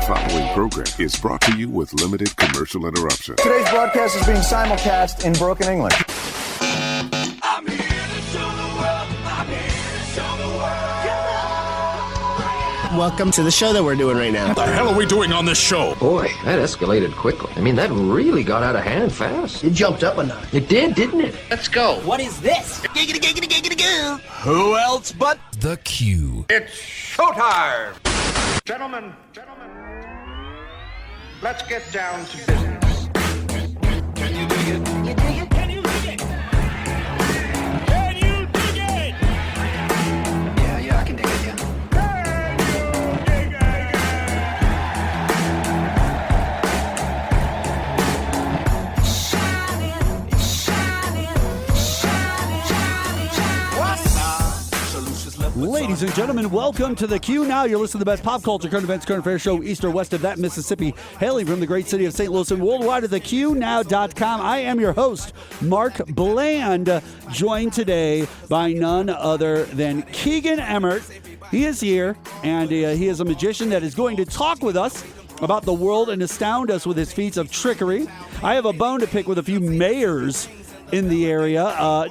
following program is brought to you with limited commercial interruption. Today's broadcast is being simulcast in broken English. I'm here to show the world. I'm here to show the world. Welcome to the show that we're doing right now. What the hell are we doing on this show? Boy, that escalated quickly. I mean, that really got out of hand fast. It jumped up a notch. It did, didn't it? Let's go. What is this? Giggity, giggity, giggity, goo. Who else but The Q. it's showtime? Gentlemen, let's get down to business. Can you dig it? Can you dig it? Can you dig it? Can you dig it? Yeah, I can dig it, yeah. Ladies and gentlemen, welcome to the QNow. You're listening to the best pop culture, current events, current affairs show east or west of that Mississippi, hailing from the great city of St. Louis and worldwide at the QNow.com. I am your host, Mark Bland, joined today by none other than Keegan Emmert. He is here, and he is a magician that is going to talk with us about the world and astound us with his feats of trickery. I have a bone to pick with a few mayors in the area,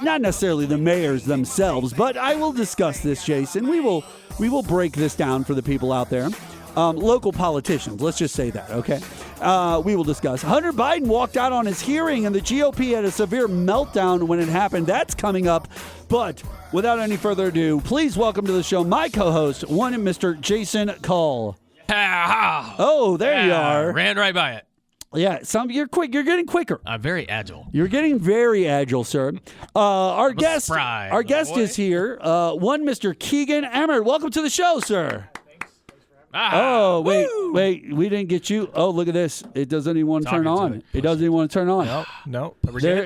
not necessarily the mayors themselves, but I will discuss this, Jason. We will break this down for the people out there. Local politicians, let's just say that, okay? We will discuss. Hunter Biden walked out on his hearing, and the GOP had a severe meltdown when it happened. That's coming up. But without any further ado, please welcome to the show my co-host, one Mr. Jason Call. Oh, there you are. Ran right by it. Yeah, you're quick. You're getting quicker. I'm very agile. You're getting very agile, sir. Our guest boy. is here. One Mr. Keegan Emmert. Welcome to the show, sir. Oh, wait. We didn't get you. Oh, look at this. It doesn't even want to turn on. It doesn't even want to turn on. No.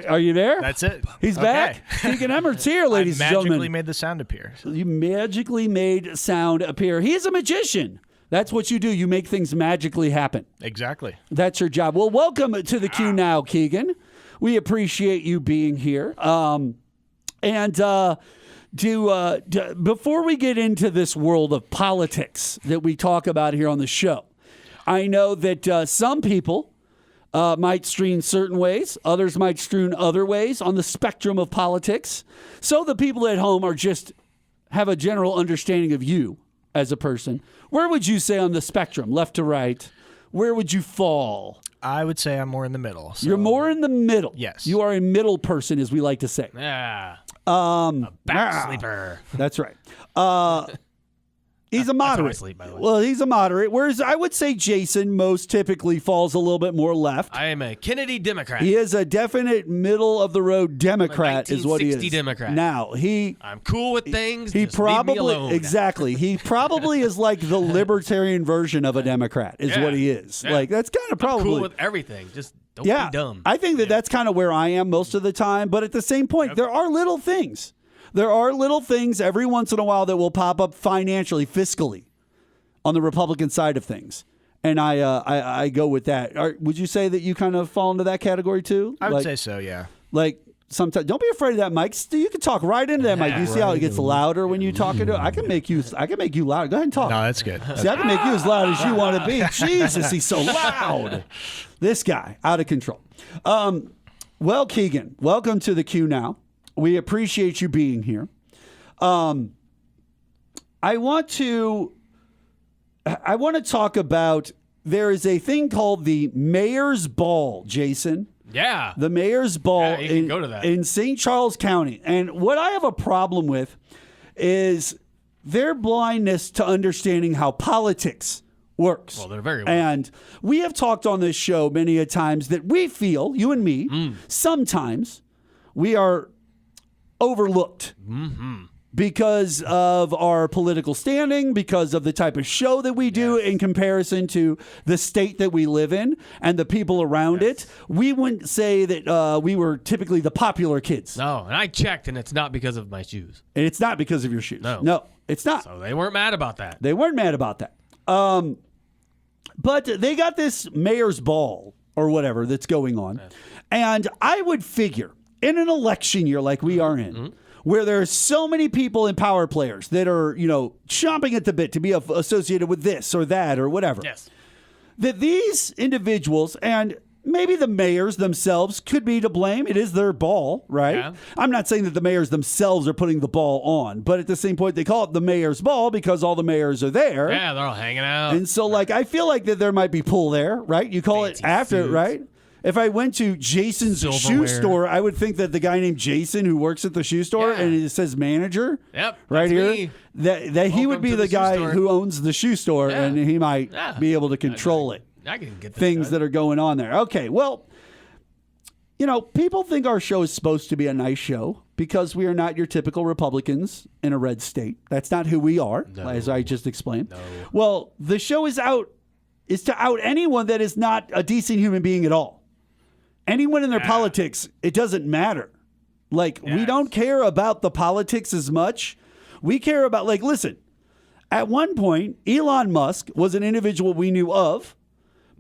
Are you there? That's it. He's back. Keegan Emmert's here, ladies and gentlemen. Magically made the sound appear. You magically made sound appear. He is a magician. That's what you do. You make things magically happen. Exactly. That's your job. Well, welcome to the Q Now, Keegan. We appreciate you being here. Before we get into this world of politics that we talk about here on the show, I know that some people might stream certain ways. Others might stream other ways on the spectrum of politics. So the people at home have a general understanding of you as a person. Where would you say on the spectrum, left to right? Where would you fall? I would say I'm more in the middle. So. You're more in the middle. Yes. You are a middle person, as we like to say. Yeah. A back sleeper. That's right. He's a moderate. That's how I sleep, by the way. Well, he's a moderate, whereas I would say Jason most typically falls a little bit more left. I am a Kennedy Democrat. He is a definite middle-of-the-road Democrat, is what he is. 1960 Democrat. Now, I'm cool with things. He just probably leave me alone. Exactly. He probably is like the libertarian version of a Democrat, is what he is. Yeah. Like that's kind of probably I'm cool with everything. Just don't be dumb. I think that's kind of where I am most of the time. But at the same point, there are little things. There are little things every once in a while that will pop up financially, fiscally, on the Republican side of things. And I go with that. Would you say that you kind of fall into that category too? I would say so, yeah. Like sometimes, don't be afraid of that mic. You can talk right into that mic. You see how it gets louder when you talk into it? I can make you loud. Go ahead and talk. No, that's good. See, I can make you as loud as you want to be. Jesus, he's so loud. This guy, out of control. Well, Keegan, welcome to the Q Now. We appreciate you being here. I want to talk about, there is a thing called the Mayor's Ball, Jason. Yeah. The Mayor's Ball you can go to that. in St. Charles County. And what I have a problem with is their blindness to understanding how politics works. Well, they're very well. And we have talked on this show many a times that we feel, you and me, sometimes we are overlooked. Because of our political standing, because of the type of show that we do in comparison to the state that we live in and the people around it, we wouldn't say that we were typically the popular kids. No, and I checked, and it's not because of my shoes. And it's not because of your shoes. No, it's not. So they weren't mad about that. They weren't mad about that. But they got this mayor's ball or whatever that's going on. And I would figure in an election year like we are in, where there's so many people and power players that are, chomping at the bit to be associated with this or that or whatever. Yes. that these individuals and maybe the mayors themselves could be to blame. It is their ball, right? Yeah. I'm not saying that the mayors themselves are putting the ball on, but at the same point, they call it the mayor's ball because all the mayors are there. Yeah, they're all hanging out. And so, like, I feel like that there might be pull there, right? You call Fancy it after, suits. right? If I went to Jason's shoe Silverware. store, I would think that the guy named Jason who works at the shoe store Yeah. and it says manager, Yep, right that's here, me. that he would Welcome be to the the shoe guy store. who owns the shoe store, Yeah. and he might Yeah. be able to control it. I can get this Things done. that are going on there. Okay, well, you know, people think our show is supposed to be a nice show because we are not your typical Republicans in a red state. That's not who we are, as I just explained. Well, the show is to out anyone that is not a decent human being at all. Anyone in their politics, it doesn't matter. Like, we don't care about the politics as much. We care about, like, listen, at one point, Elon Musk was an individual we knew of,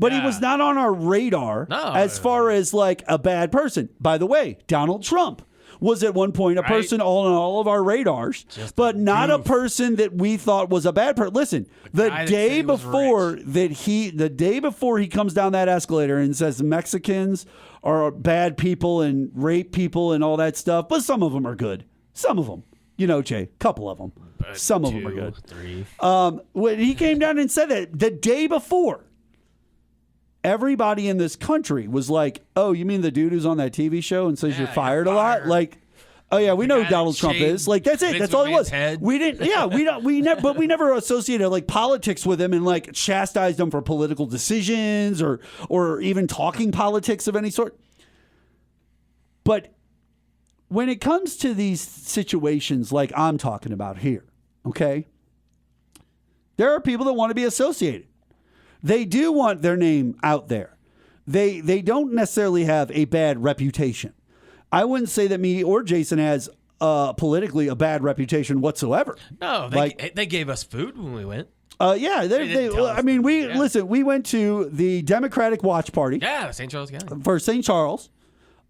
but he was not on our radar as far as, like, a bad person. By the way, Donald Trump was at one point a person on all of our radars, but not a person that we thought was a bad person. Listen, the day before he comes down that escalator and says Mexicans are bad people and rape people and all that stuff, but some of them are good. Some of them, you know, Jay, a couple of them. Some of them are good. 3. When he came down and said that the day before, everybody in this country was like, "Oh, you mean the dude who's on that TV show and says you're fired a lot?" Like, "Oh yeah, we know who Donald Trump is." Like, that's it. Vince That's all it was. McMahon's head. We didn't. Yeah, but we never associated like politics with him and like chastised him for political decisions or even talking politics of any sort. But when it comes to these situations like I'm talking about here, okay, there are people that want to be associated. They do want their name out there. They don't necessarily have a bad reputation. I wouldn't say that me or Jason has politically a bad reputation whatsoever. No, they gave us food when we went. Yeah, listen. We went to the Democratic Watch Party. Yeah, St. Charles County. For St. Charles,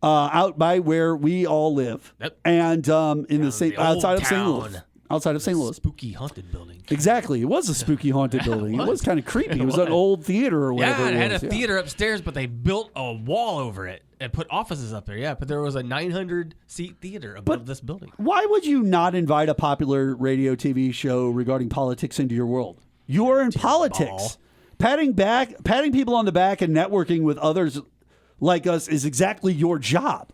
out by where we all live, and in the outside of St. Louis. Outside of St. Louis. Spooky haunted building. Exactly. It was a spooky haunted building. It was kind of creepy. It was an old theater or whatever. Yeah, it had was. a theater upstairs, but they built a wall over it and put offices up there. Yeah, but there was a 900-seat theater above this building. Why would you not invite a popular radio TV show regarding politics into your world? You are in politics. Patting people on the back and networking with others like us is exactly your job.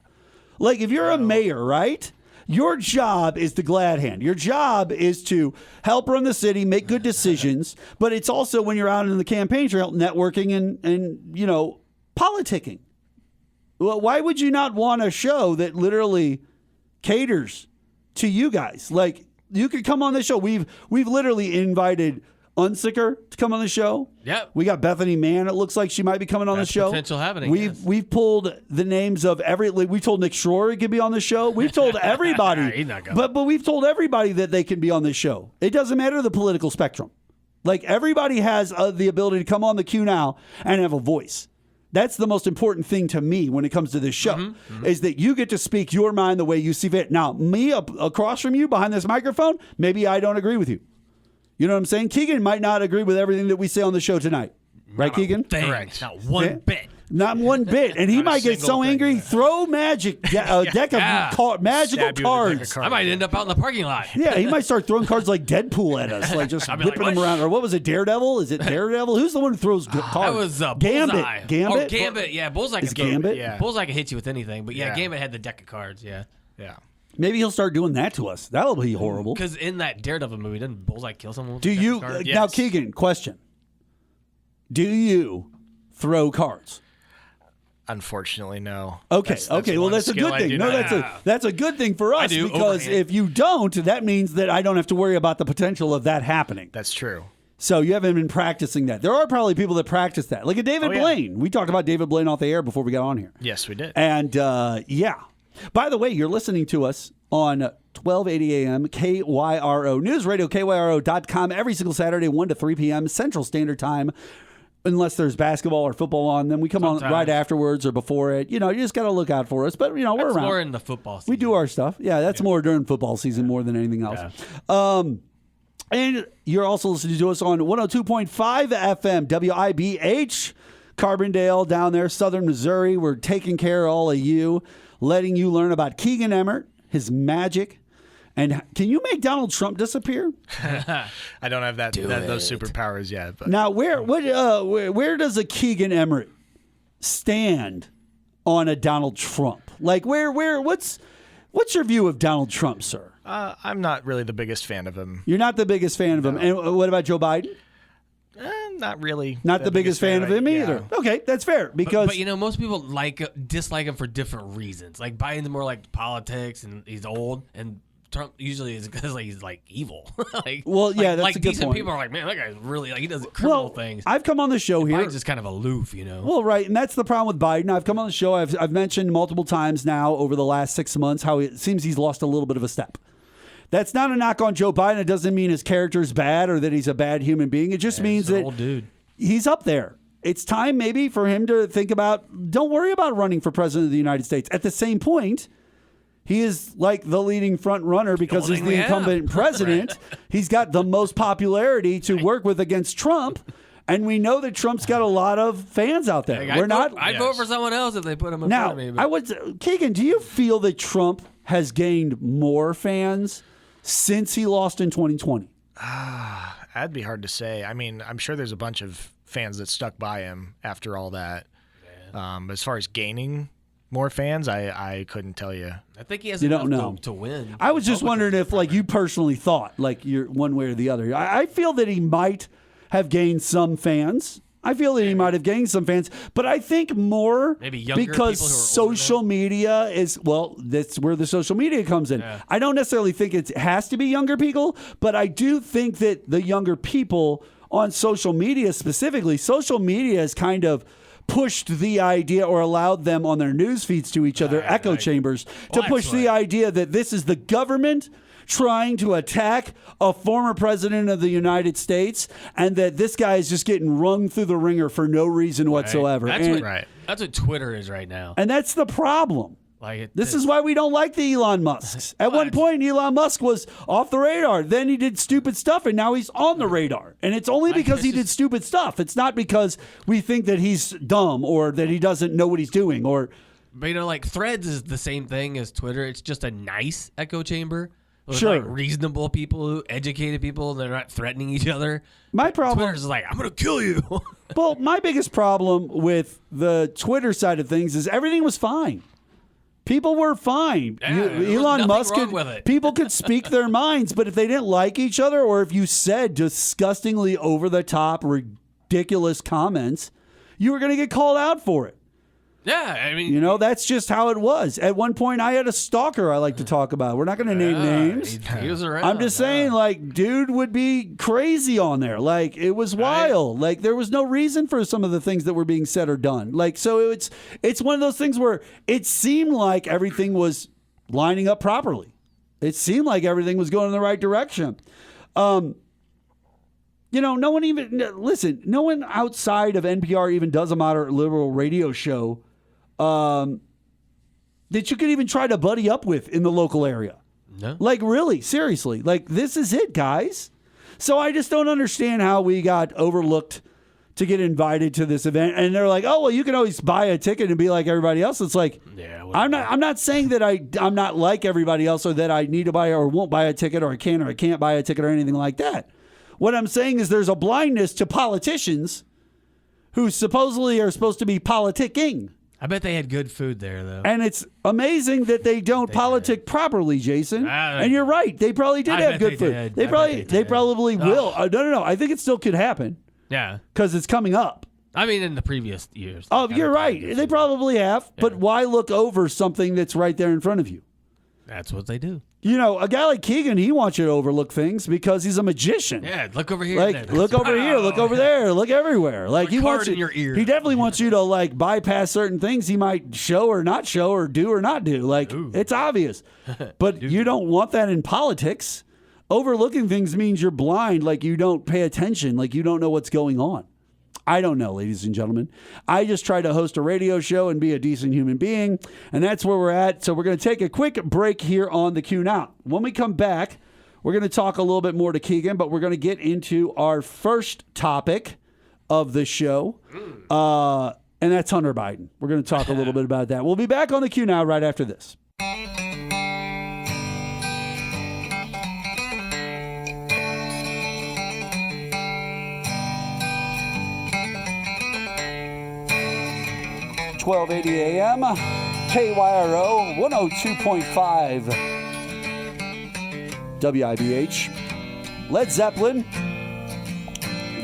Like if you're a mayor, right? Your job is the glad hand. Your job is to help run the city, make good decisions, but it's also when you're out in the campaign trail, networking and you know, politicking. Well, why would you not want a show that literally caters to you guys? Like you could come on the show. We've literally invited Unsicker to come on the show. Yep. We got Bethany Mann. It looks like she might be coming on That's the show. potential happening. We've pulled the names of we told Nick Schroer he could be on the show. We've told everybody. He's not going. But we've told everybody that they can be on this show. It doesn't matter the political spectrum. Like everybody has the ability to come on the QNow and have a voice. That's the most important thing to me when it comes to this show, is that you get to speak your mind the way you see fit. Now, me across from you behind this microphone, maybe I don't agree with you. You know what I'm saying? Keegan might not agree with everything that we say on the show tonight. Right, Keegan? Correct. Not one bit. Not one bit. And he Not a might get single so thing. angry, throw magical magical cards. I might end up out in the parking lot. Yeah, he might start throwing cards like Deadpool at us, like just I'll be whipping like, them around. Or what was it, Daredevil? Is it Daredevil? Who's the one who throws cards? That was Gambit. Bullseye. Gambit? Oh, Gambit. Yeah, Bullseye. Is could throw- Gambit? Yeah. Bullseye can hit you with anything, but Yeah. Gambit had the deck of cards. Yeah. Yeah. Maybe he'll start doing that to us. That'll be horrible. Because in that Daredevil movie, didn't Bullseye kill someone with Do a deck you of cards? now, Keegan? Question: do you throw cards? Unfortunately, no. Okay, That's okay. Well, one that's a skill good I thing. do No, not have. that's a good thing for us do, because overhand. if you don't, that means that I don't have to worry about the potential of that happening. That's true. So you haven't been practicing that. There are probably people that practice that, like a David Oh, yeah. Blaine. We talked about David Blaine off the air before we got on here. Yes, we did. And yeah. By the way, you're listening to us on 1280 AM KYRO News Radio, KYRO.com every single Saturday, 1 to 3 p.m. Central Standard Time. Unless there's basketball or football on, then we come on right afterwards or before it. You know, you just got to look out for us. But, you know, we're That's around. more in the football season. We do our stuff. Yeah, that's more during football season more than anything else. And you're also listening to us on 102.5 FM, WIBH, Carbondale down there, Southern Missouri. We're taking care of all of you, letting you learn about Keegan Emmert, his magic. And can you make Donald Trump disappear? I don't have those superpowers yet. But. Now, where does a Keegan Emmert stand on a Donald Trump? Like, what's your view of Donald Trump, sir? I'm not really the biggest fan of him. You're not the biggest fan of him. And what about Joe Biden? Not really. Not the biggest fan of him either. Yeah. Okay, that's fair. Because but most people dislike him for different reasons. Like Biden's more like politics and he's old, and Trump usually is because he's like evil. That's a good decent point. people are like, man, that guy's really he does criminal things. I've come on the show here. Biden's just kind of aloof, Well, right, and that's the problem with Biden. I've come on the show. I've mentioned multiple times now over the last 6 months how it seems he's lost a little bit of a step. That's not a knock on Joe Biden. It doesn't mean his character's bad or that he's a bad human being. It just means that old dude. He's up there. It's time maybe for him to think about, don't worry about running for president of the United States. At the same point, he is like the leading front runner because he's the incumbent president. He's got the most popularity to work with against Trump. And we know that Trump's got a lot of fans out there. I'd vote for someone else if they put him in front of me. But. Keegan, do you feel that Trump has gained more fans since he lost in 2020? That'd be hard to say. I mean, I'm sure there's a bunch of fans that stuck by him after all that. But as far as gaining more fans, I couldn't tell you. I think he has enough to win. I was just wondering if, like, you personally thought, like, you're one way or the other. I feel that he might have gained some fans. I feel that he might have gained some fans, but I think more maybe younger because people who are social media is, that's where the social media comes in. Yeah. I don't necessarily think it has to be younger people, but I do think that the younger people on social media specifically, social media has kind of pushed the idea or allowed them on their news feeds to each other, echo chambers, to push the idea that this is the government trying to attack a former president of the United States, and that this guy is just getting rung through the ringer for no reason whatsoever. That's what Twitter is right now. And that's the problem. This is why we don't like the Elon Musks. At one point, Elon Musk was off the radar. Then he did stupid stuff, and now he's on the radar. And it's only because he did stupid stuff. It's not because we think that he's dumb or that he doesn't know what he's doing. But like Threads is the same thing as Twitter. It's just a nice echo chamber. Sure. Like reasonable people, educated people, they're not threatening each other. My problem Twitter's like, I'm going to kill you. Well, my biggest problem with the Twitter side of things is everything was fine. People were fine. Elon Musk people could speak their minds, but if they didn't like each other or if you said disgustingly over the top, ridiculous comments, you were going to get called out for it. Yeah, I mean, that's just how it was. At one point, I had a stalker I like to talk about. We're not going to name names. He was around. I'm just saying, like, dude would be crazy on there. Like, it was wild. Like, there was no reason for some of the things that were being said or done. Like, so it's one of those things where it seemed like everything was lining up properly. It seemed like everything was going in the right direction. No one even no one outside of NPR even does a moderate liberal radio show that you could even try to buddy up with in the local area. No. Like, really, seriously. Like, this is it, guys. So I just don't understand how we got overlooked to get invited to this event. And they're like, oh, well, you can always buy a ticket and be like everybody else. It's like, I'm not saying that I'm not like everybody else or that I need to buy or won't buy a ticket or I can or I can't buy a ticket or anything like that. What I'm saying is there's a blindness to politicians who supposedly are supposed to be politicking. I bet they had good food there, though. And it's amazing that they don't politic properly, Jason. And you're right. They probably did have good food. They probably will. No. I think it still could happen. Yeah. Because it's coming up. I mean, in the previous years. Oh, you're right. They probably have. Yeah. But why look over something that's right there in front of you? That's what they do. A guy like Keegan, he wants you to overlook things because he's a magician. Yeah, look over here. Like, look over here, look over there, look everywhere. Like, he wants in your ear. He definitely wants you to, like, bypass certain things he might show or not show or do or not do. Like, it's obvious. But you don't want that in politics. Overlooking things means you're blind, like you don't pay attention, like you don't know what's going on. I don't know, ladies and gentlemen. I just try to host a radio show and be a decent human being, and that's where we're at. So we're going to take a quick break here on the QNow. When we come back, We're going to talk a little bit more to Keegan, but we're going to get into our first topic of the show, and that's Hunter Biden. We're going to talk a little bit about that. We'll be back on the Q Now right after this. $12:80 a.m. KYRO 102.5 WIBH. Led Zeppelin.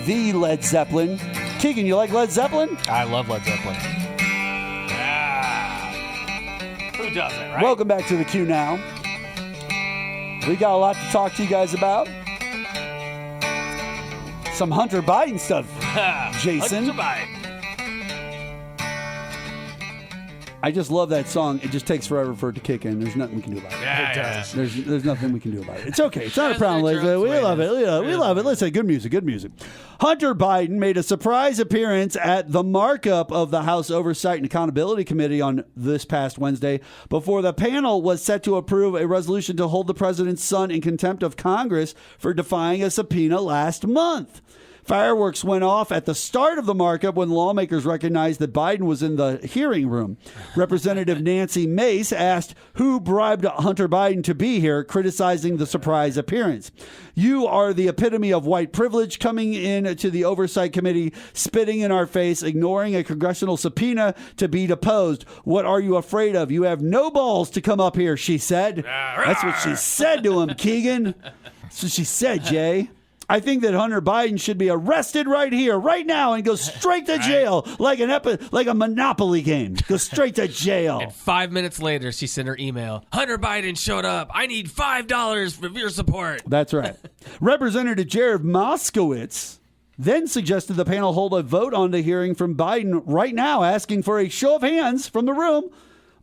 The Led Zeppelin. Keegan, you like Led Zeppelin? I love Led Zeppelin. Who doesn't, right? Welcome back to the Q Now. We got a lot to talk to you guys about. Some Hunter Biden stuff, Jason. Hunter Biden. I just love that song. It just takes forever for it to kick in. There's nothing we can do about it. Yeah, it does. There's nothing we can do about it. It's okay. It's not a That's problem. the Ladies. intro. We That's love the it. way We love it. Listen, good music. Good music. Hunter Biden made a surprise appearance at the markup of the House Oversight and Accountability Committee on this past Wednesday before the panel was set to approve a resolution to hold the president's son in contempt of Congress for defying a subpoena last month. Fireworks went off at the start of the markup when lawmakers recognized that Biden was in the hearing room. Representative Nancy Mace asked who bribed Hunter Biden to be here, criticizing the surprise appearance. You are the epitome of white privilege, coming in to the Oversight Committee, spitting in our face, ignoring a congressional subpoena to be deposed. What are you afraid of? You have no balls to come up here, she said. That's what she said to him, Keegan. That's what she said, Jay. I think that Hunter Biden should be arrested right here, right now, and go straight to jail like a Monopoly game. Go straight to jail. And 5 minutes later, she sent her email. Hunter Biden showed up. I need $5 for your support. That's right. Representative Jared Moskowitz then suggested the panel hold a vote on the hearing from Biden right now, asking for a show of hands from the room.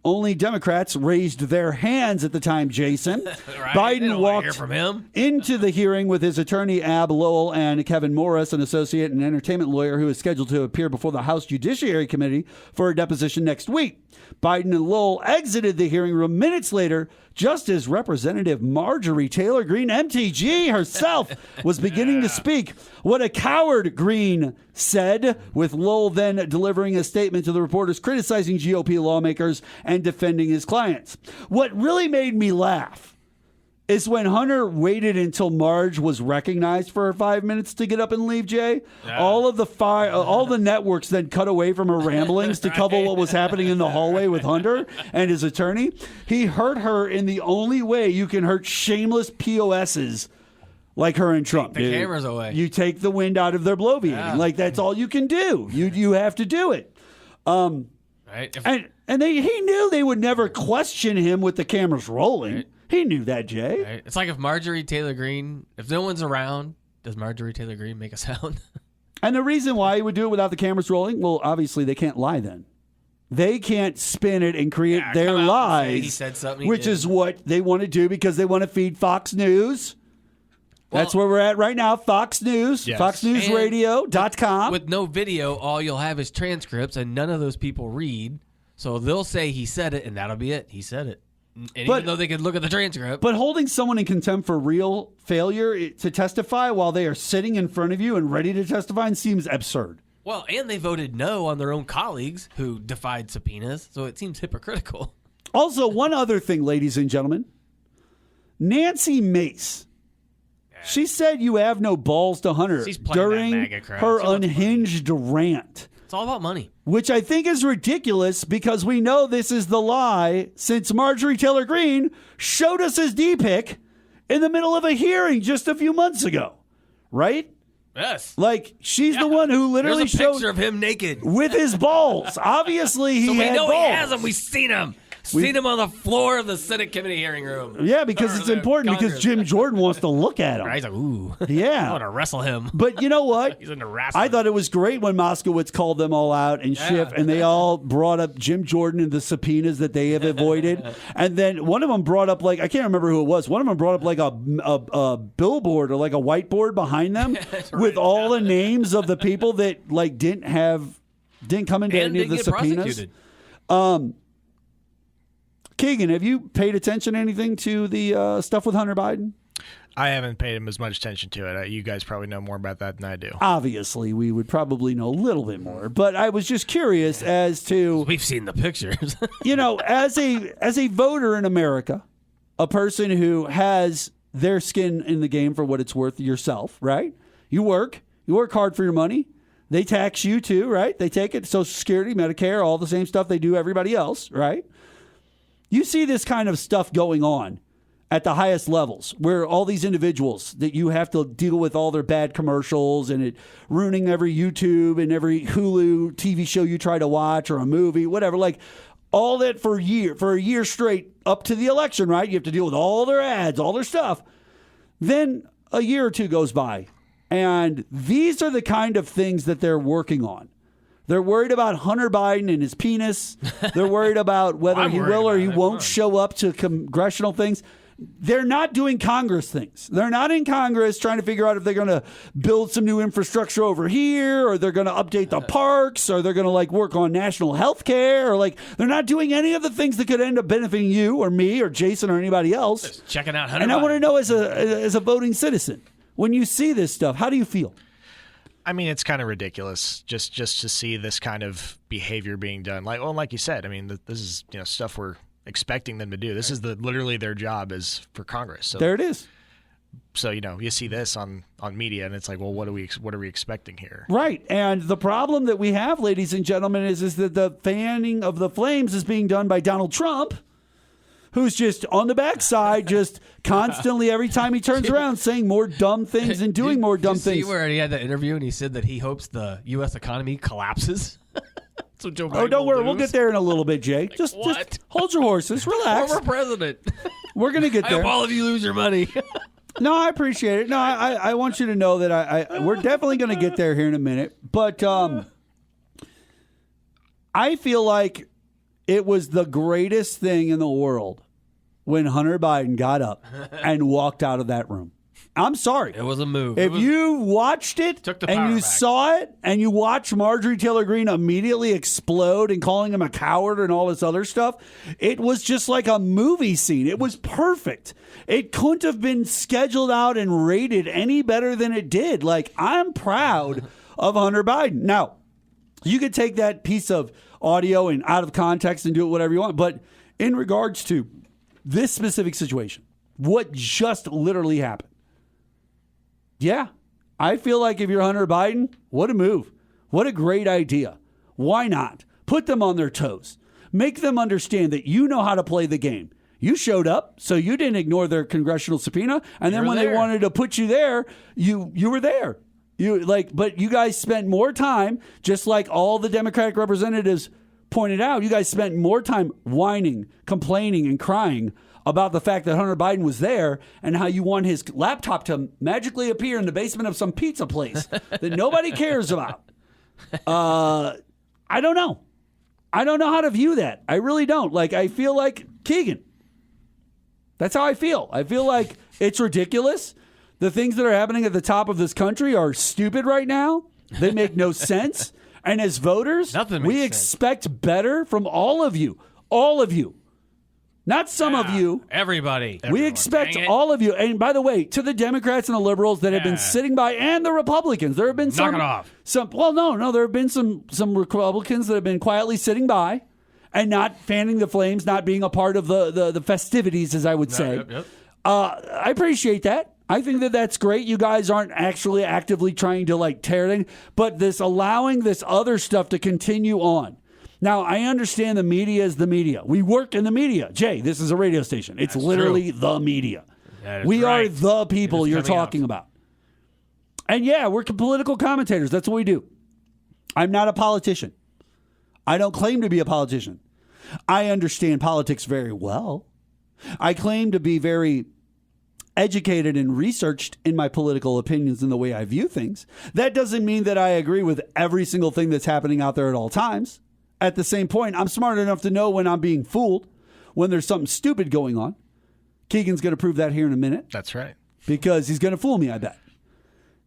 Only Democrats raised their hands at the time, Jason. Right? Biden walked hear from him. into the hearing with his attorney, Ab Lowell, and Kevin Morris, an associate and entertainment lawyer who is scheduled to appear before the House Judiciary Committee for a deposition next week. Biden and Lowell exited the hearing room minutes later, just as Representative Marjorie Taylor Greene, MTG herself, was beginning to speak. What a coward, Greene said, with Lowell then delivering a statement to the reporters criticizing GOP lawmakers and defending his clients. What really made me laugh is when Hunter waited until Marge was recognized for her 5 minutes to get up and leave, Jay. Yeah. All the networks then cut away from her ramblings to cover what was happening in the hallway with Hunter and his attorney. He hurt her in the only way you can hurt shameless POSs like her and Trump. Take the cameras away. You take the wind out of their bloviating. Yeah. Like, that's all you can do. You have to do it. Right. And he knew they would never question him with the cameras rolling. Right. He knew that, Jay. Right. It's like if Marjorie Taylor Greene, if no one's around, does Marjorie Taylor Greene make a sound? And the reason why he would do it without the cameras rolling, well, obviously they can't lie then. They can't spin it and create their lies, he said something which is what they want to do because they want to feed Fox News. Well, that's where we're at right now, Fox News, yes. FoxNewsRadio.com. With no video, all you'll have is transcripts, and none of those people read. So they'll say he said it, and that'll be it. He said it. And even though they could look at the transcript. But holding someone in contempt for real failure to testify while they are sitting in front of you and ready to testify seems absurd. Well, and they voted no on their own colleagues who defied subpoenas, so it seems hypocritical. Also, one other thing, ladies and gentlemen. Nancy Mace. She said you have no balls to Hunter during her unhinged rant. It's all about money. Which I think is ridiculous because we know this is the lie since Marjorie Taylor Greene showed us his D-pic in the middle of a hearing just a few months ago. Right? Yes. Like, she's the one who literally There's a showed picture of him naked. With his balls. Obviously, he had balls. So we know he has them. We've seen him. Seen him on the floor of the Senate committee hearing room. Yeah, because it's important because Jim Jordan wants to look at him. Right, he's like, ooh. Yeah. I want to wrestle him. But you know what? He's into wrestling. I thought it was great when Moskowitz called them all out and Schiff, and they all brought up Jim Jordan and the subpoenas that they have avoided. And then one of them brought up, like, I can't remember who it was. One of them brought up like a billboard or like a whiteboard behind them with all the names of the people that like didn't come into any of the subpoenas. Keegan, have you paid attention to anything to the stuff with Hunter Biden? I haven't paid him as much attention to it. You guys probably know more about that than I do. Obviously, we would probably know a little bit more, but I was just curious as to We've seen the pictures. as a voter in America, a person who has their skin in the game for what it's worth yourself, right? You work hard for your money. They tax you too, right? They take it, Social Security, Medicare, all the same stuff they do everybody else, right? You see this kind of stuff going on at the highest levels, where all these individuals that you have to deal with all their bad commercials and it ruining every YouTube and every Hulu TV show you try to watch or a movie, whatever, like all that for a year straight up to the election, right? You have to deal with all their ads, all their stuff. Then a year or two goes by, and these are the kind of things that they're working on. They're worried about Hunter Biden and his penis. They're worried about whether he will or he won't show up to congressional things. They're not doing Congress things. They're not in Congress trying to figure out if they're going to build some new infrastructure over here, or they're going to update the parks, or they're going to work on national health care, or they're not doing any of the things that could end up benefiting you or me or Jason or anybody else. Just checking out Hunter And I Biden. want to know, as a voting citizen, when you see this stuff, how do you feel? I mean, it's kind of ridiculous just to see this kind of behavior being done. Like you said, I mean, this is stuff we're expecting them to do. This is literally their job is for Congress. So there it is. So you see this on media, and it's like, well, what are we expecting here? Right, and the problem that we have, ladies and gentlemen, is that the fanning of the flames is being done by Donald Trump, who's just on the backside, just constantly every time he turns around saying more dumb things and doing more dumb Did you things. see where he had that interview and he said that he hopes the U.S. economy collapses? So Joe Biden Don't worry, will we'll lose. get there in a little bit, Jay. Just hold your horses, relax. Former president. We're gonna get I there. hope all of you lose your money. No, I appreciate it. No, I want you to know that we're definitely going to get there here in a minute. But I feel like it was the greatest thing in the world when Hunter Biden got up and walked out of that room. I'm sorry. It was a move. If you watched it Took the and power you back. saw it and you watched Marjorie Taylor Greene immediately explode and calling him a coward and all this other stuff, it was just like a movie scene. It was perfect. It couldn't have been scheduled out and rated any better than it did. I'm proud of Hunter Biden. Now, you could take that piece of audio and out of context and do it whatever you want, but in regards to this specific situation, what just literally happened, yeah, I feel like if you're Hunter Biden, what a move. What a great idea. Why not? Put them on their toes. Make them understand that you know how to play the game. You showed up, so you didn't ignore their congressional subpoena, and then when they wanted to put you there, you were there. But you guys spent more time, just like all the Democratic representatives pointed out, you guys spent more time whining, complaining, and crying about the fact that Hunter Biden was there and how you want his laptop to magically appear in the basement of some pizza place that nobody cares about. I don't know. I don't know how to view that. I really don't. I feel like Keegan. That's how I feel. I feel like it's ridiculous. The things that are happening at the top of this country are stupid right now. They make no sense. And as voters, we expect better from all of you. All of you. Not some of you. Everybody. We expect all of you. And by the way, to the Democrats and the liberals that have been sitting by, and the Republicans, there have been some. Knock it off. There have been some Republicans that have been quietly sitting by and not fanning the flames, not being a part of the festivities, as I would say. Yep. I appreciate that. I think that that's great. You guys aren't actually actively trying to tear it in, but allowing this other stuff to continue on. Now, I understand the media is the media. We work in the media. Jay, this is a radio station. It's literally the media. We are the people you're talking about. And yeah, we're political commentators. That's what we do. I'm not a politician. I don't claim to be a politician. I understand politics very well. I claim to be very educated and researched in my political opinions and the way I view things. That doesn't mean that I agree with every single thing that's happening out there at all times. At the same point, I'm smart enough to know when I'm being fooled, when there's something stupid going on. Keegan's going to prove that here in a minute. That's right. Because he's going to fool me, I bet.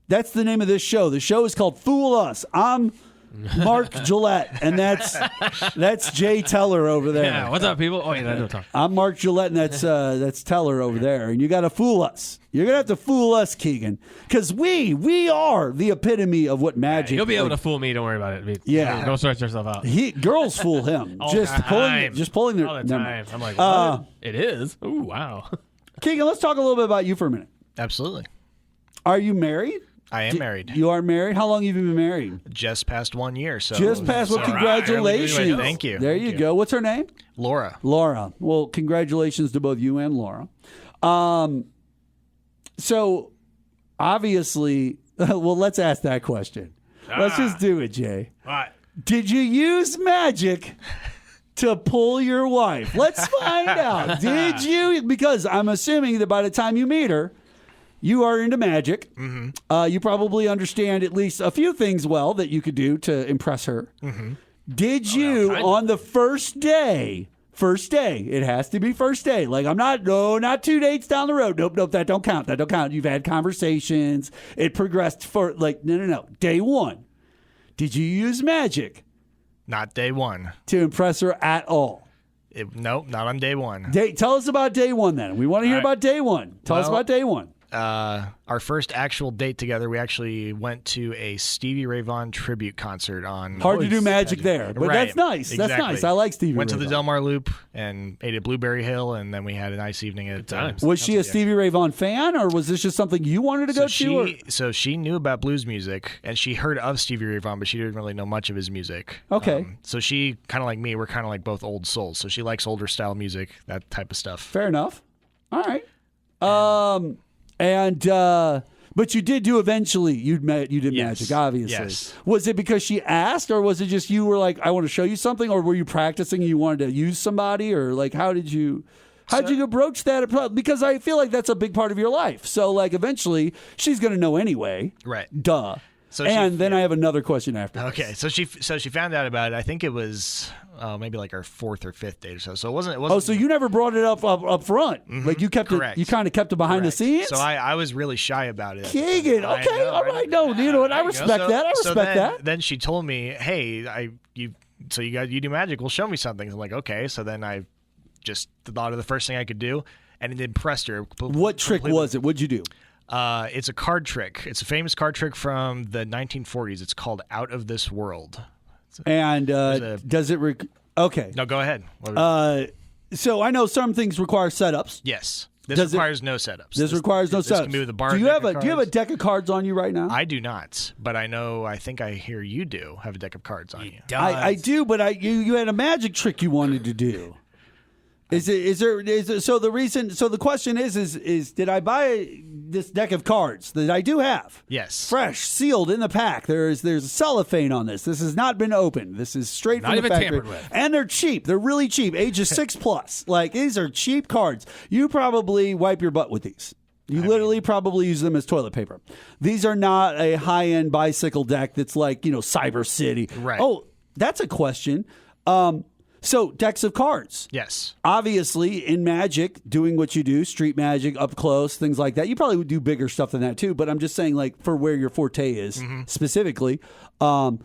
That's the name of this show. The show is called Fool Us. I'm Mark Gillette, and that's Jay Teller over there. Yeah, what's up, people? Oh, yeah, I know talk. I'm Mark Gillette, and that's Teller over there. And you got to fool us. You're gonna have to fool us, Keegan, because we are the epitome of what magic. You'll be able to fool me. Don't worry about it. Yeah. Don't stress yourself out. Girls fool him. Just pulling their. All the time. I'm like, what? It is. Ooh, wow. Keegan, let's talk a little bit about you for a minute. Absolutely. Are you married? I am married. You are married? How long have you been married? Just past 1 year. So just past. Well, congratulations. Thank you. There you go. What's her name? Laura. Well, congratulations to both you and Laura. So, obviously, well, let's ask that question. Let's just do it, Jay. What? Did you use magic to pull your wife? Let's find out. Did you? Because I'm assuming that by the time you meet her, you are into magic. Mm-hmm. You probably understand at least a few things well that you could do to impress her. Mm-hmm. Did you, on the first day, it has to be first day. Like, not 2 dates down the road. Nope, that don't count. You've had conversations. It progressed for, no. Day one. Did you use magic? Not day one. To impress her at all? Nope, not on day one. Tell us about day one then. We want to hear about day one. Tell us about day one. Our first actual date together, we actually went to a Stevie Ray Vaughan tribute concert on. Hard to do magic there, but that's nice. Exactly. That's nice. I like Stevie Went Ray to the Vaughan. Del Mar Loop and ate at Blueberry Hill, and then we had a nice evening at times. Was she a Stevie Ray Vaughan fan, or was this just something you wanted to go to? So she knew about blues music, and she heard of Stevie Ray Vaughan, but she didn't really know much of his music. Okay. So she, kind of like me, we're kind of like both old souls. So she likes older style music, that type of stuff. Fair enough. All right. But you did do eventually. You did magic, obviously. Yes. Was it because she asked, or was it just you were like, I want to show you something, or were you practicing and you wanted to use somebody, or like how did you broach that? Because I feel like that's a big part of your life. So like eventually she's going to know anyway. Right. Duh. So then I have another question after. Okay, so she found out about it. I think it was maybe like our fourth or fifth date or so. So it wasn't. Oh, so you never brought it up front? Mm-hmm. Like you kept Correct. it. You kind of kept it behind the scenes. So I was really shy about it. Keegan, okay, all right, no, you know what? I respect that. I respect that. Then she told me, "Hey, you do magic. Well, show me something." I'm like, okay. So then I just thought of the first thing I could do, and it impressed her. What trick was it? What'd you do? It's a card trick. It's a famous card trick from the 1940s. It's called Out of This World. And does it? Okay. No, go ahead. So I know some things require setups. Yes. This requires no setups. This requires no setups. This can be with a bar. Do you have a deck of cards on you right now? I do not, but I think I hear you do have a deck of cards on you. I do, but you had a magic trick you wanted to do. So the question is did I buy this deck of cards that I do have? Yes. Fresh, sealed in the pack. There's a cellophane on this. This has not been opened. This is straight from the factory. Not even tampered with. And they're cheap. They're really cheap. Ages 6+. Like, these are cheap cards. You probably wipe your butt with these. You literally probably use them as toilet paper. These are not a high-end bicycle deck that's like, Cyber City. Right. Oh, that's a question. So, decks of cards. Yes. Obviously, in Magic, doing what you do, street magic, up close, things like that. You probably would do bigger stuff than that, too. But I'm just saying, like, for where your forte is specifically. Do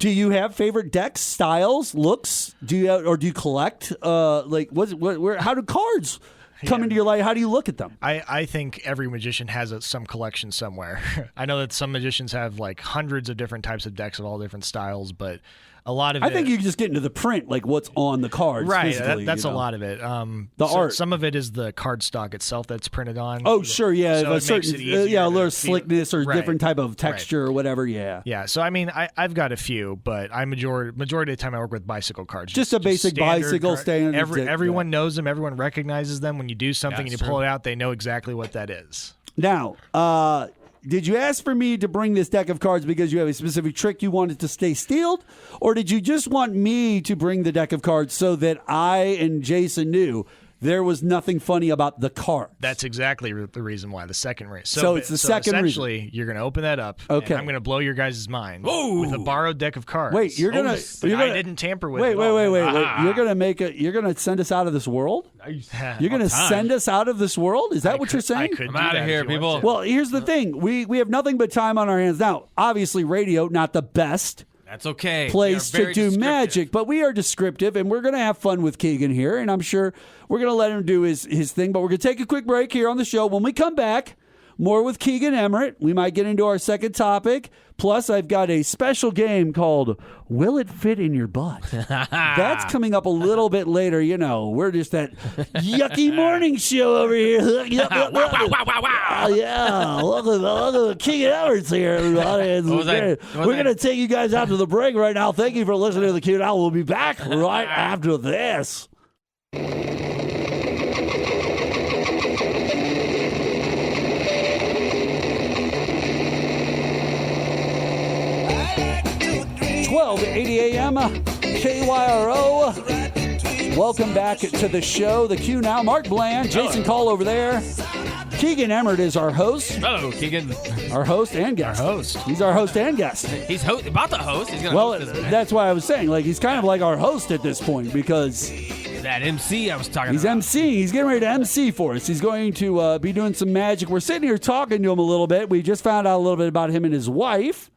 you have favorite decks, styles, looks? Do you collect? How do cards come into your life? How do you look at them? I think every magician has some collection somewhere. I know that some magicians have, like, hundreds of different types of decks of all different styles, but a lot of I think you can just get into the print, like what's on the cards. Right, that's a lot of it. Art. Some of it is the card stock itself that's printed on. Oh, sure, yeah. So it makes it easier a little slickness or different type of texture or whatever, yeah. Yeah, so I mean, I've got a few, but I majority of the time I work with bicycle cards. Just a basic bicycle standard. Everyone knows them. Everyone recognizes them. When you do something and you pull it out, they know exactly what that is. Now, did you ask for me to bring this deck of cards because you have a specific trick you wanted to stay sealed? Or did you just want me to bring the deck of cards so that I and Jason knew there was nothing funny about the cards? That's exactly the reason why. The second reason. So it's the second reason. Essentially, you're going to open that up. Okay. And I'm going to blow your guys' mind with a borrowed deck of cards. Wait, I didn't tamper with it. Wait. You're going to send us out of this world? You're going to send us out of this world? Is that what you're saying? I'm out of here, people. Well, here's the thing. We have nothing but time on our hands now. Obviously, radio, not the best. That's okay. place We are to very do descriptive. magic, but we are descriptive, and we're going to have fun with Keegan here, and I'm sure we're going to let him do his thing, but we're going to take a quick break here on the show. When we come back, more with Keegan Emmerich. We might get into our second topic. Plus, I've got a special game called Will It Fit in Your Butt? That's coming up a little bit later. You know, we're just that yucky morning show over here. Yeah, welcome to Keegan Emmerich here, everybody. We're going to take you guys out to the break right now. Thank you for listening to the QNow. We'll be back right after this. 1280 a.m. KYRO. Welcome back to the show, the QNow. Mark Bland, Jason Call over there. Keegan Emmerich is our host. Hello, Keegan. Our host and guest. He's our host and guest. He's about to host. He's gonna host this, that's why I was saying, like, he's kind of like our host at this point because that MC I was talking he's about. MC. He's getting ready to MC for us. He's going to be doing some magic. We're sitting here talking to him a little bit. We just found out a little bit about him and his wife.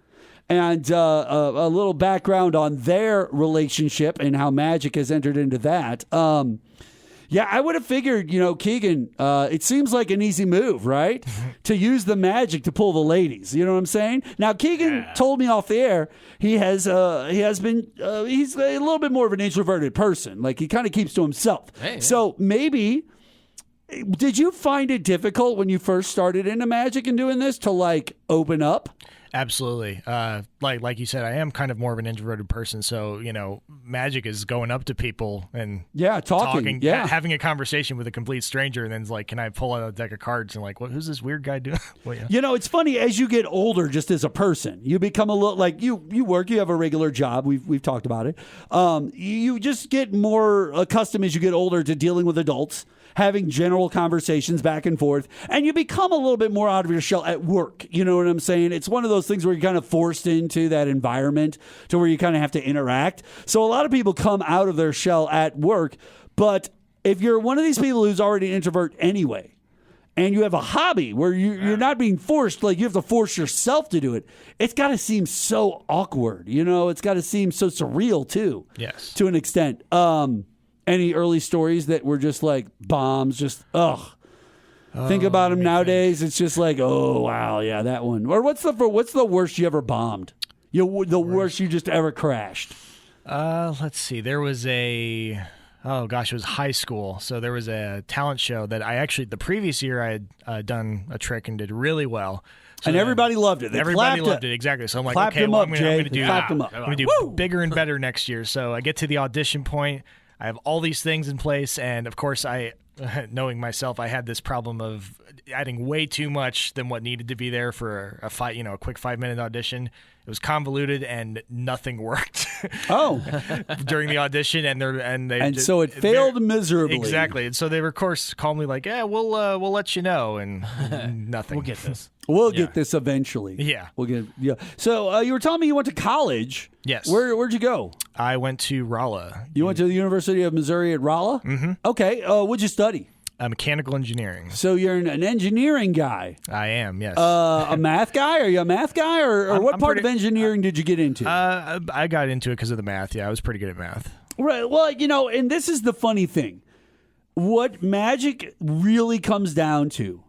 And a little background on their relationship and how magic has entered into that. Yeah, I would have figured, Keegan, it seems like an easy move, right? To use the magic to pull the ladies. You know what I'm saying? Now, Keegan told me off the air he's a little bit more of an introverted person. Like, he kind of keeps to himself. Hey, yeah. So maybe, did you find it difficult when you first started into magic and doing this to, like, open up? Absolutely. Like you said, I am kind of more of an introverted person. So, magic is going up to people and talking having a conversation with a complete stranger. And then it's like, can I pull out a deck of cards and like, who's this weird guy doing? Well, yeah. It's funny as you get older, just as a person, you become a little like you work, you have a regular job. We've talked about it. You just get more accustomed as you get older to dealing with adults, having general conversations back and forth, and you become a little bit more out of your shell at work. You know what I'm saying? It's one of those things where you're kind of forced into that environment to where you kind of have to interact. So a lot of people come out of their shell at work, but if you're one of these people who's already an introvert anyway, and you have a hobby where you're not being forced, like you have to force yourself to do it, it's got to seem so awkward. It's got to seem so surreal too. Yes. To an extent. Any early stories that were just like bombs, just think about them nowadays. It's just like, oh wow, yeah, that one. Or what's the worst you ever bombed? The worst you just ever crashed. Let's see. There was it was high school. So there was a talent show that the previous year I had done a trick and did really well. So and everybody loved it. Everybody loved it, exactly. So I'm like, clapped okay, them I'm up, going to do clapped them up. I'm going to do bigger and better next year. So I get to the audition point. I have all these things in place, and of course, knowing myself, I had this problem of adding way too much than what needed to be there for a quick 5-minute audition. It was convoluted and nothing worked. During the audition, so it failed miserably. Exactly, and so they were, of course, calmly like, "Yeah, we'll let you know," and nothing. We'll get this. We'll get this eventually. Yeah, we'll get. Yeah. So you were telling me you went to college. Yes. Where'd you go? I went to Rolla. You went to the University of Missouri at Rolla? Mm-hmm. Okay. What'd you study? Mechanical engineering. So you're an engineering guy. I am, yes. A math guy? Are you a math guy? Or what part of engineering did you get into? I got into it because of the math. Yeah, I was pretty good at math. Right. Well, and this is the funny thing. What magic really comes down to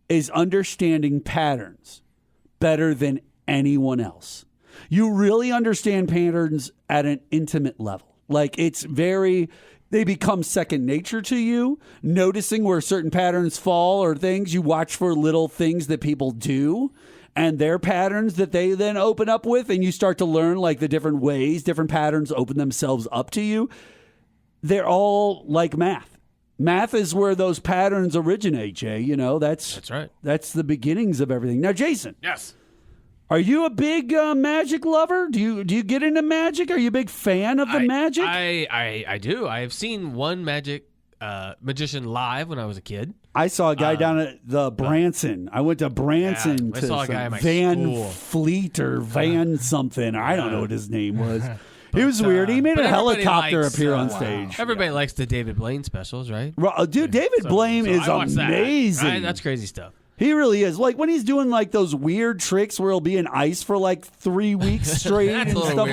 is understanding patterns better than anyone else. You really understand patterns at an intimate level. Like they become second nature to you. Noticing where certain patterns fall or things, you watch for little things that people do and their patterns that they then open up with, and you start to learn like the different ways different patterns open themselves up to you. They're all like math. Math is where those patterns originate, Jay. That's right. That's the beginnings of everything. Now, Jason. Yes. Are you a big magic lover? Do you get into magic? Are you a big fan of the magic? I do. I have seen one magician live when I was a kid. I saw a guy down at the Branson. I went to Branson I saw a guy at my Van school. Fleet or Van something. I don't know what his name was. He was weird. He made a helicopter appear on stage. Everybody likes the David Blaine specials, right? Dude, David Blaine is I watched amazing. That's crazy stuff. He really is. Like when he's doing like those weird tricks where he'll be in ice for like 3 weeks straight and stuff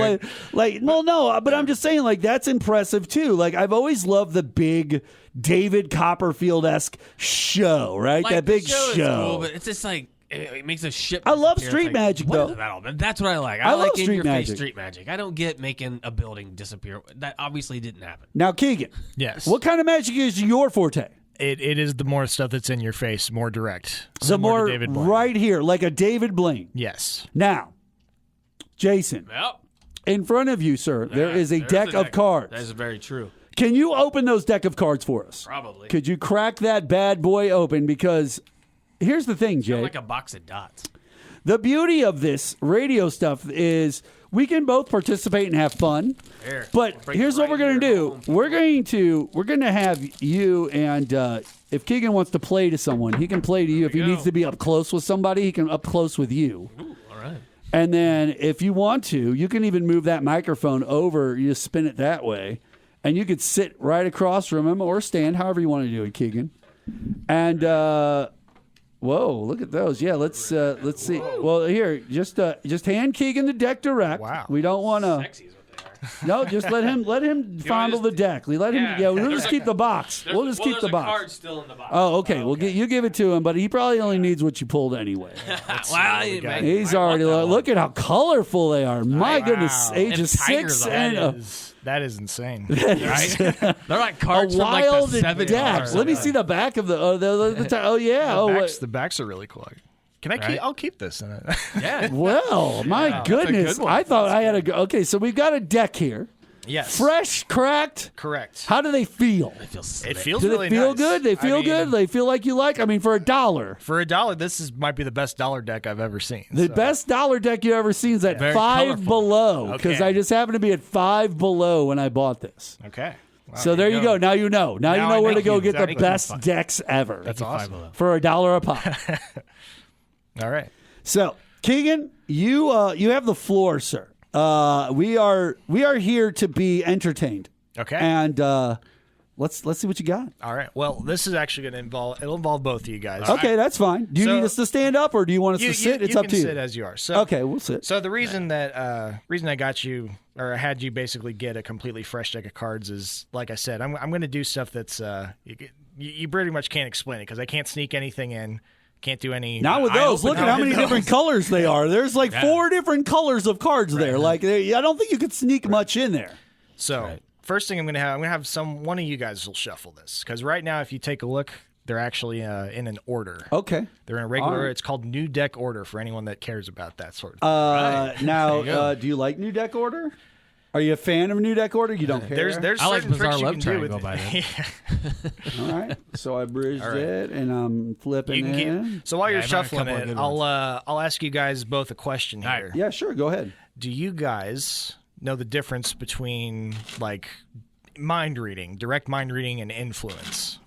weird. well, no, but I'm just saying like that's impressive too. Like I've always loved the big David Copperfield-esque show, right? Like, that big the show. Is show. cool, but it's just like it makes a ship. I love disappear. street It's like, magic, what though. is that all about? That's what I like. I love like street in your magic. face street magic. I don't get making a building disappear. That obviously didn't happen. Now, Keegan. Yes. What kind of magic is your forte? It is the more stuff that's in your face, more direct. The Similar more to David Blaine. right here, like a David Blaine. Yes. Now, Jason, Yep. in front of you, sir, there is a There's deck of cards. That is very true. Can you open those deck of cards for us? Probably. Could you crack that bad boy open? Because here's the thing, Jay. Like a box of dots. The beauty of this radio stuff is we can both participate and have fun. There. But Break here's what right we're going to here, do. home. We're going to have you and if Keegan wants to play to someone, he can play to you. If he go. needs to be up close with somebody, he can up close with you. Ooh, all right. And then if you want to, you can even move that microphone over. You just spin it that way. And you could sit right across from him or stand, however you want to do it, Keegan. And whoa, look at those. Yeah, let's see. Well, here, just hand Keegan the deck direct. Wow. We don't want to. Sexy is what they are. No, just let him fondle the deck. We let him. Yeah, we'll just keep the box. We'll just keep the box. Card still in the box. Oh, okay. Well, you give it to him, but he probably only needs what you pulled anyway. He's already look at how colorful they are. My goodness, ages And tigers 6 on and That is insane. Right? They're like a cards from like wild the 70s. deck. Let me see the back of the. Oh yeah. The backs are really cool. Can I keep? Right? I'll keep this. Yeah. Well, my goodness. good one. I thought I had a. Okay, so we've got a deck here. Yes. Fresh, cracked. Correct. How do they feel? It feels Do really they feel nice. good? They feel good? They feel like you like? I mean, for $1. For $1, this might be the best dollar deck I've ever seen. The so. best dollar deck you ever seen is at Very 5 colorful. below because Okay. I just happened to be at 5 below when I bought this. Okay. Wow, So there you go. Now you know. Now you Now know I where know. to go get the Exactly. best decks ever. That's awesome. For $1 a pop. All right. So Keegan, you have the floor, sir. We are here to be entertained. Okay. And let's see what you got. All right. Well, this is actually going to involve both of you guys. Okay, that's fine. Do you So- need us to stand up or do you want us to sit? It's up to You you. can sit as you are. So, Okay, we'll sit. So the reason that reason I got you or had you basically get a completely fresh deck of cards is, like I said, I'm going to do stuff that's you pretty much can't explain it because I can't sneak anything in. Can't do any. Not with those. Look at how many different colors they are. There's like 4 different colors of cards there. Like I don't think you could sneak much in there. So first thing I'm going to have one of you guys will shuffle this because right now, if you take a look, they're actually in an order. Okay. They're in a regular. All right. It's called new deck order for anyone that cares about that sort of thing. Now, do you like New Deck Order? Are you a fan of New Deck Order? You don't care? There's I like certain Bizarre tricks you Love can do Triangle with by it. then. All right. So I bridged right. it and I'm flipping You can it. keep, so while you're I've had a shuffling couple of it, good I'll ask you guys both a question here. Yeah, sure. Go ahead. Do you guys know the difference between like mind reading, direct mind reading, and influence?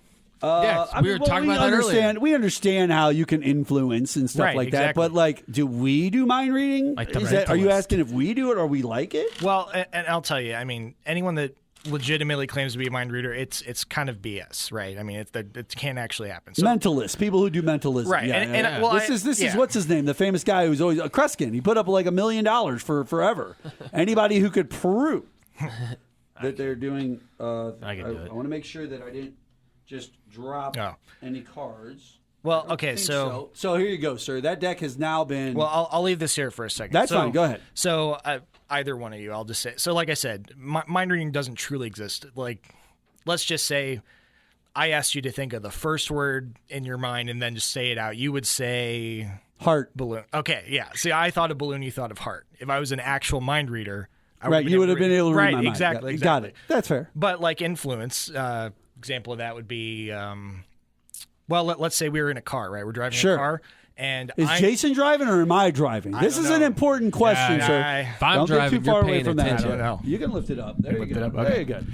Yes, we were talking about that earlier. We understand how you can influence and stuff Right, like that, exactly. but like, do we do mind reading? Like the Are you mentalist. asking if we do it or we like it? Well, and I'll tell you, I mean, anyone that legitimately claims to be a mind reader, it's kind of BS, right? I mean, it can't actually happen. So, Mentalists, people who do mentalism. Right, Yeah, and well, this is what's his name? The famous guy who's always Kreskin. He put up like $1 million for forever. Anybody who could prove that they're doing. I can do it. I want to make sure that I didn't just drop Oh. any cards. Well, I don't okay, think so here you go, sir. That deck has now been. well, I'll leave this here for a second. That's So- fine. Go ahead. So either one of you, I'll just say. So like I said, mind reading doesn't truly exist. Like, let's just say I asked you to think of the first word in your mind and then just say it out. You would say heart. balloon. Okay, yeah. See, I thought of balloon. You thought of heart. If I was an actual mind reader, Right, you would have been able to read right, my mind. exactly. Got it. That's fair. But like influence, example of that would be, well, let's say we were in a car, right? We're driving Sure. a car, and Is Jason driving or am I driving? This don't is an know. important question, sir. I- If I'm Don't driving, get too far you're away paying from attention. that. I don't know. You can lift it up. There you lift go. it up, okay. Very good.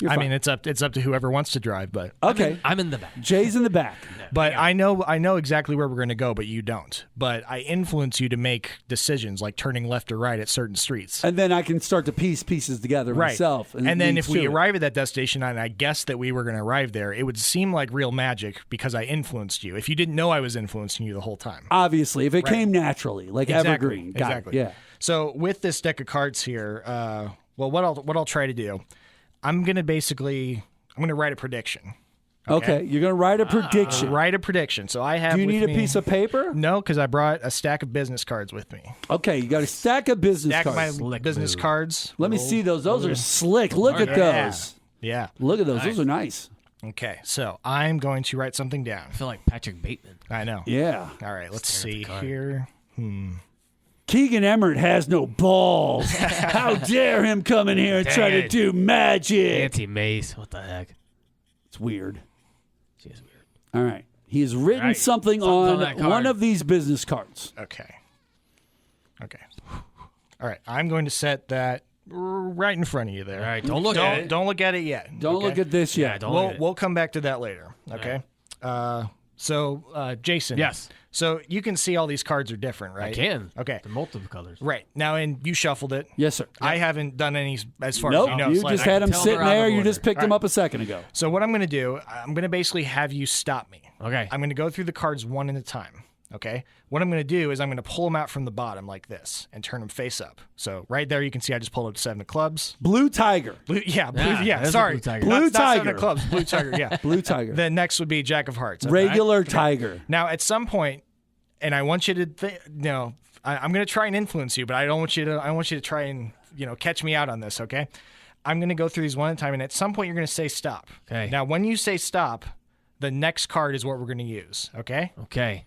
You're I fine. mean, it's up to whoever wants to drive, but Okay. I'm in the back. Jay's in the back. but I know exactly where we're going to go, but you don't. But I influence you to make decisions like turning left or right at certain streets. And then I can start to piece pieces together myself. And it then leads if we to it. arrive at that destination and I guessed that we were going to arrive there, it would seem like real magic because I influenced you. If you didn't know I was influencing you the whole time. Obviously, if it came naturally, like evergreen. Got Exactly. it. Yeah. So with this deck of cards here, what I'll try to do, I'm going to write a prediction. Okay. You're going to write a prediction. Write a prediction. So I have. Do you with need a me- piece of paper? No, because I brought a stack of business cards with me. Okay. You got a stack of business Stack cards. my business cards. Let me see those. Those are slick. Look at Yeah. those. Yeah. Look at those. Those are nice. Okay. So I'm going to write something down. I feel like Patrick Bateman. I know. Yeah. All right. Let's see card. here. Keegan Emmert has no balls. How dare him come in here and try to it. do magic? Auntie Mace. What the heck? It's weird. She is weird. All right. He has written Right. something Something's on on that card. one of these business cards. Okay. All right. I'm going to set that right in front of you there. All right. Don't look at it. Don't look at it yet. Don't okay? look at this yet. Yeah, don't look at it. We'll come back to that later. Okay. So Jason. Yes. So you can see all these cards are different, right? I can. Okay. The multiple colors. Right now, and you shuffled it. Yes, sir. I haven't done any as far Nope. as you know. You so just I- had him tell sitting they're out of there. You order. just picked him up a second ago. So what I'm going to do, I'm going to basically have you stop me. Okay. I'm going to go through the cards one at a time. Okay. What I'm going to do is I'm going to pull them out from the bottom like this and turn them face up. So right there, you can see I just pulled up 7 of clubs. Blue Tiger. Blue, Yeah, yeah. there's a Sorry, blue tiger. Blue Not 7 tiger. of clubs. Blue tiger. Yeah. Blue Tiger. Then next would be Jack of Hearts. okay? Regular Tiger. Now, at some point, and I want you to I'm going to try and influence you, but I want you to try and catch me out on this. Okay. I'm going to go through these one at a time, and at some point, you're going to say stop. Okay. Now, when you say stop, the next card is what we're going to use. Okay. Okay.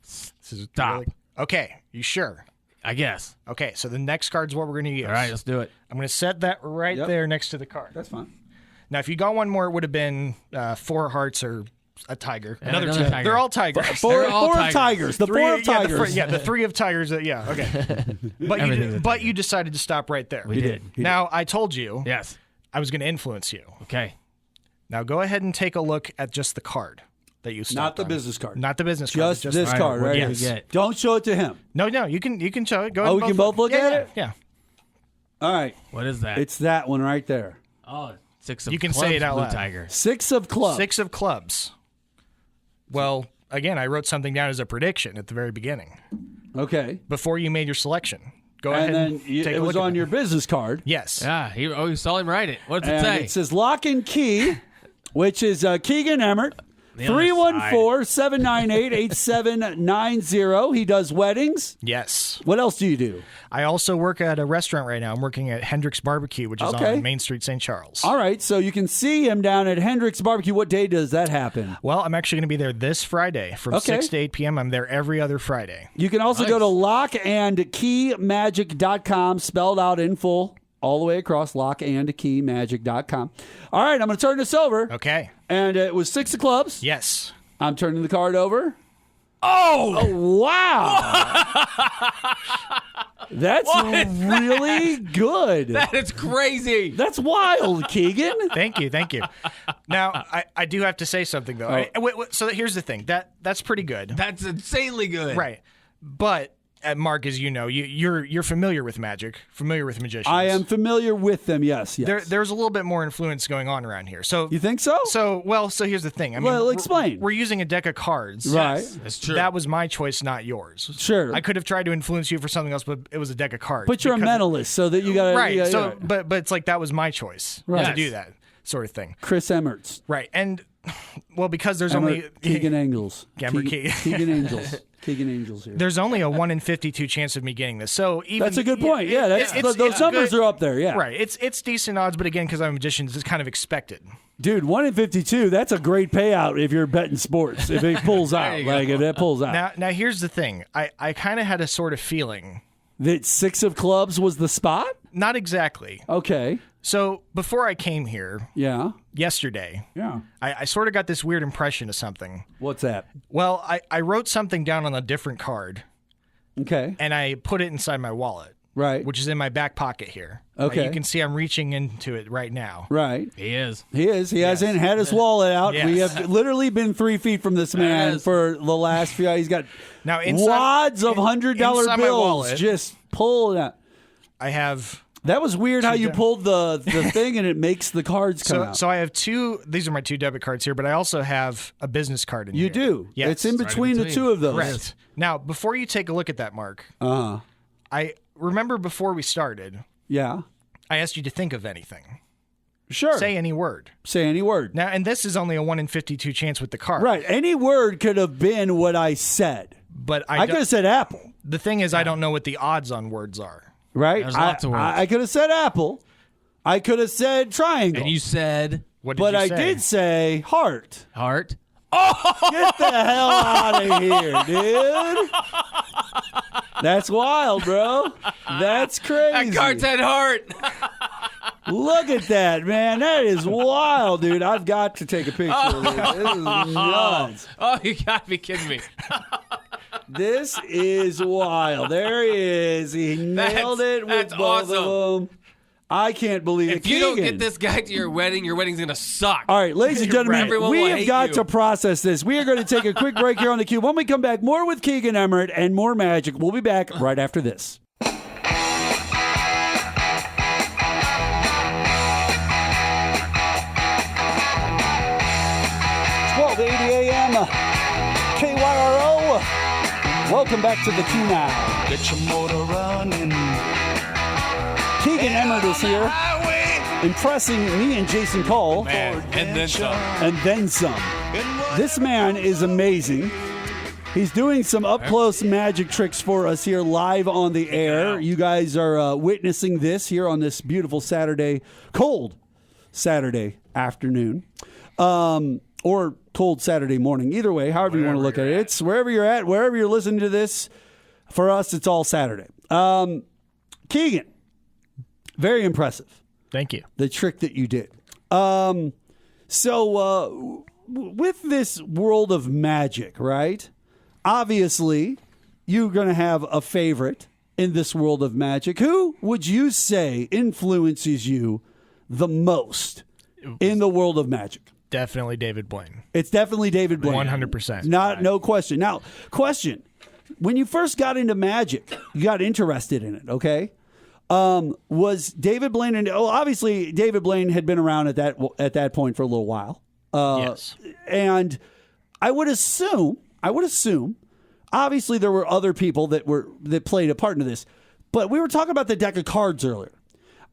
Stop. Okay. You sure? I guess. Okay. So the next card is what we're going to use. All right, let's do it. I'm going to set that right Yep. there next to the card. That's fine. Now, if you got one more, it would have been 4 hearts or a tiger. Another two. tiger. They're all tigers. Four all of tigers. The Three- four of yeah, tigers. the 3 of tigers. Yeah, okay. Everything's a But you decided to stop right there. We did. Now, I told you Yes. I was going to influence you. Okay. Now, go ahead and take a look at just the card that you stopped Not the on. business card. Not the business card. Just this All right, card what right do here. you get? Don't show it to him. No, you can show it. Go ahead. Oh, we can both look yeah, at yeah, it? Yeah. All right. What is that? It's that one right there. oh, 6 of You can clubs, say it out blue loud. tiger. 6 of clubs. 6 of clubs. Well, again, I wrote something down as a prediction at the very beginning Okay. before you made your selection. Go And ahead then and you, take it a was look at on that. your business card. Yes. Yeah. You saw him write it. What does it And say? it says lock and key, which is Keegan Emmert. The other side. 314-798-8790. He does weddings. Yes. What else do you do? I also work at a restaurant right now. I'm working at Hendrick's Barbecue, which is Okay. on Main Street, St. Charles. All right, so you can see him down at Hendrick's Barbecue. What day does that happen? Well, I'm actually going to be there this Friday from Okay. 6 to 8 p.m. I'm there every other Friday. You can also go to lockandkeymagic.com, spelled out in full, all the way across, lockandkeymagic.com. All right, I'm going to turn this over. Okay. And it was 6 of clubs. Yes. I'm turning the card over. oh! Wow. That's really good. That is crazy. That's wild, Keegan. Thank you. Thank you. Now, I do have to say something, though. Wait, so here's the thing. That's pretty good. That's insanely good. Right. But, Mark, as you know, you're familiar with magic, familiar with magicians. I am familiar with them, yes. There's a little bit more influence going on around here. So You think so? So here's the thing. I mean, Well, explain. We're using a deck of cards. Right. That's true. That was my choice, not yours. Sure. I could have tried to influence you for something else, but it was a deck of cards. But you're a Because- mentalist, so that you got to... Right. Yeah, so, yeah. but it's like that was my choice Right. to do that sort of thing. Chris Emmerts. Right. And, well, because there's Emmert, only... Keegan Angels. Emmert Keegan Angels. Keegan Angels here. There's only a 1 in 52 chance of me getting this. So even That's a good point. Yeah, those numbers good. are up there, yeah. Right. It's decent odds, but again, because I'm a magician, it's kind of expected. Dude, 1 in 52, that's a great payout if you're betting sports, if it pulls out. If that pulls out. Now here's the thing. I kind of had a sort of feeling. That 6 of clubs was the spot? Not exactly. Okay. So before I came here Yeah. yesterday, Yeah. I sort of got this weird impression of something. What's that? Well, I wrote something down on a different card, Okay. and I put it inside my wallet. Right. which is in my back pocket here. Okay. You can see I'm reaching into it right now. Right. He is. He hasn't had his wallet out. Yes. We have literally been 3 feet from this man for the last few. He's got Now, inside- wads of $100 inside my bills wallet, just pulling out. I have... That was weird how you pulled the thing and it makes the cards come out. So I have two. These are my 2 debit cards here, but I also have a business card in here. You do. Yes. It's in between the two of those. Correct. Now, before you take a look at that, Mark, I remember before we started, Yeah. I asked you to think of anything. Sure. Say any word. Say any word. Now, and this is only a 1 in 52 chance with the card. Right. Any word could have been what I said. But I could have said apple. The thing is, I don't know what the odds on words are. Right? There's lots of words. I could have said apple. I could have said triangle. And you said What did but you I say? did say heart. heart. Get the hell out of here, dude. That's wild, bro. That's crazy. That card said heart. Look at that, man. That is wild, dude. I've got to take a picture of this. This is nuts. Oh, you gotta be kidding me. This is wild. There he is. He nailed it with that's both awesome. of them. I can't believe it. If you don't Keegan. get this guy to your wedding's gonna suck. All right, ladies and gentlemen, Everyone we will have hate got you. to process this. We are going to take a quick break here on theCUBE. When we come back, more with Keegan Emmert and more magic. We'll be back right after this. 12:80 a.m. KYRO. Welcome back to the QNow. Get your motor running. Keegan Emmert is here, impressing me and Jason Cole. Man, and then some. And then some. This man is amazing. He's doing some up-close magic tricks for us here live on the air. You guys are witnessing this here on this beautiful Saturday, cold Saturday afternoon, or cold Saturday morning. Either way, however you want to look at it. It's wherever you're at, wherever you're listening to this. For us, it's all Saturday. Keegan, very impressive. Thank you. The trick that you did. So with this world of magic, right? Obviously, you're going to have a favorite in this world of magic. Who would you say influences you the most in the world of magic? Definitely David Blaine. It's definitely David Blaine. 100%. No question. Now, question. When you first got into magic, you got interested in it, okay? Was David Blaine, and obviously David Blaine had been around at that point for a little while. Yes. And I would assume, obviously there were other people that played a part in this, but we were talking about the deck of cards earlier.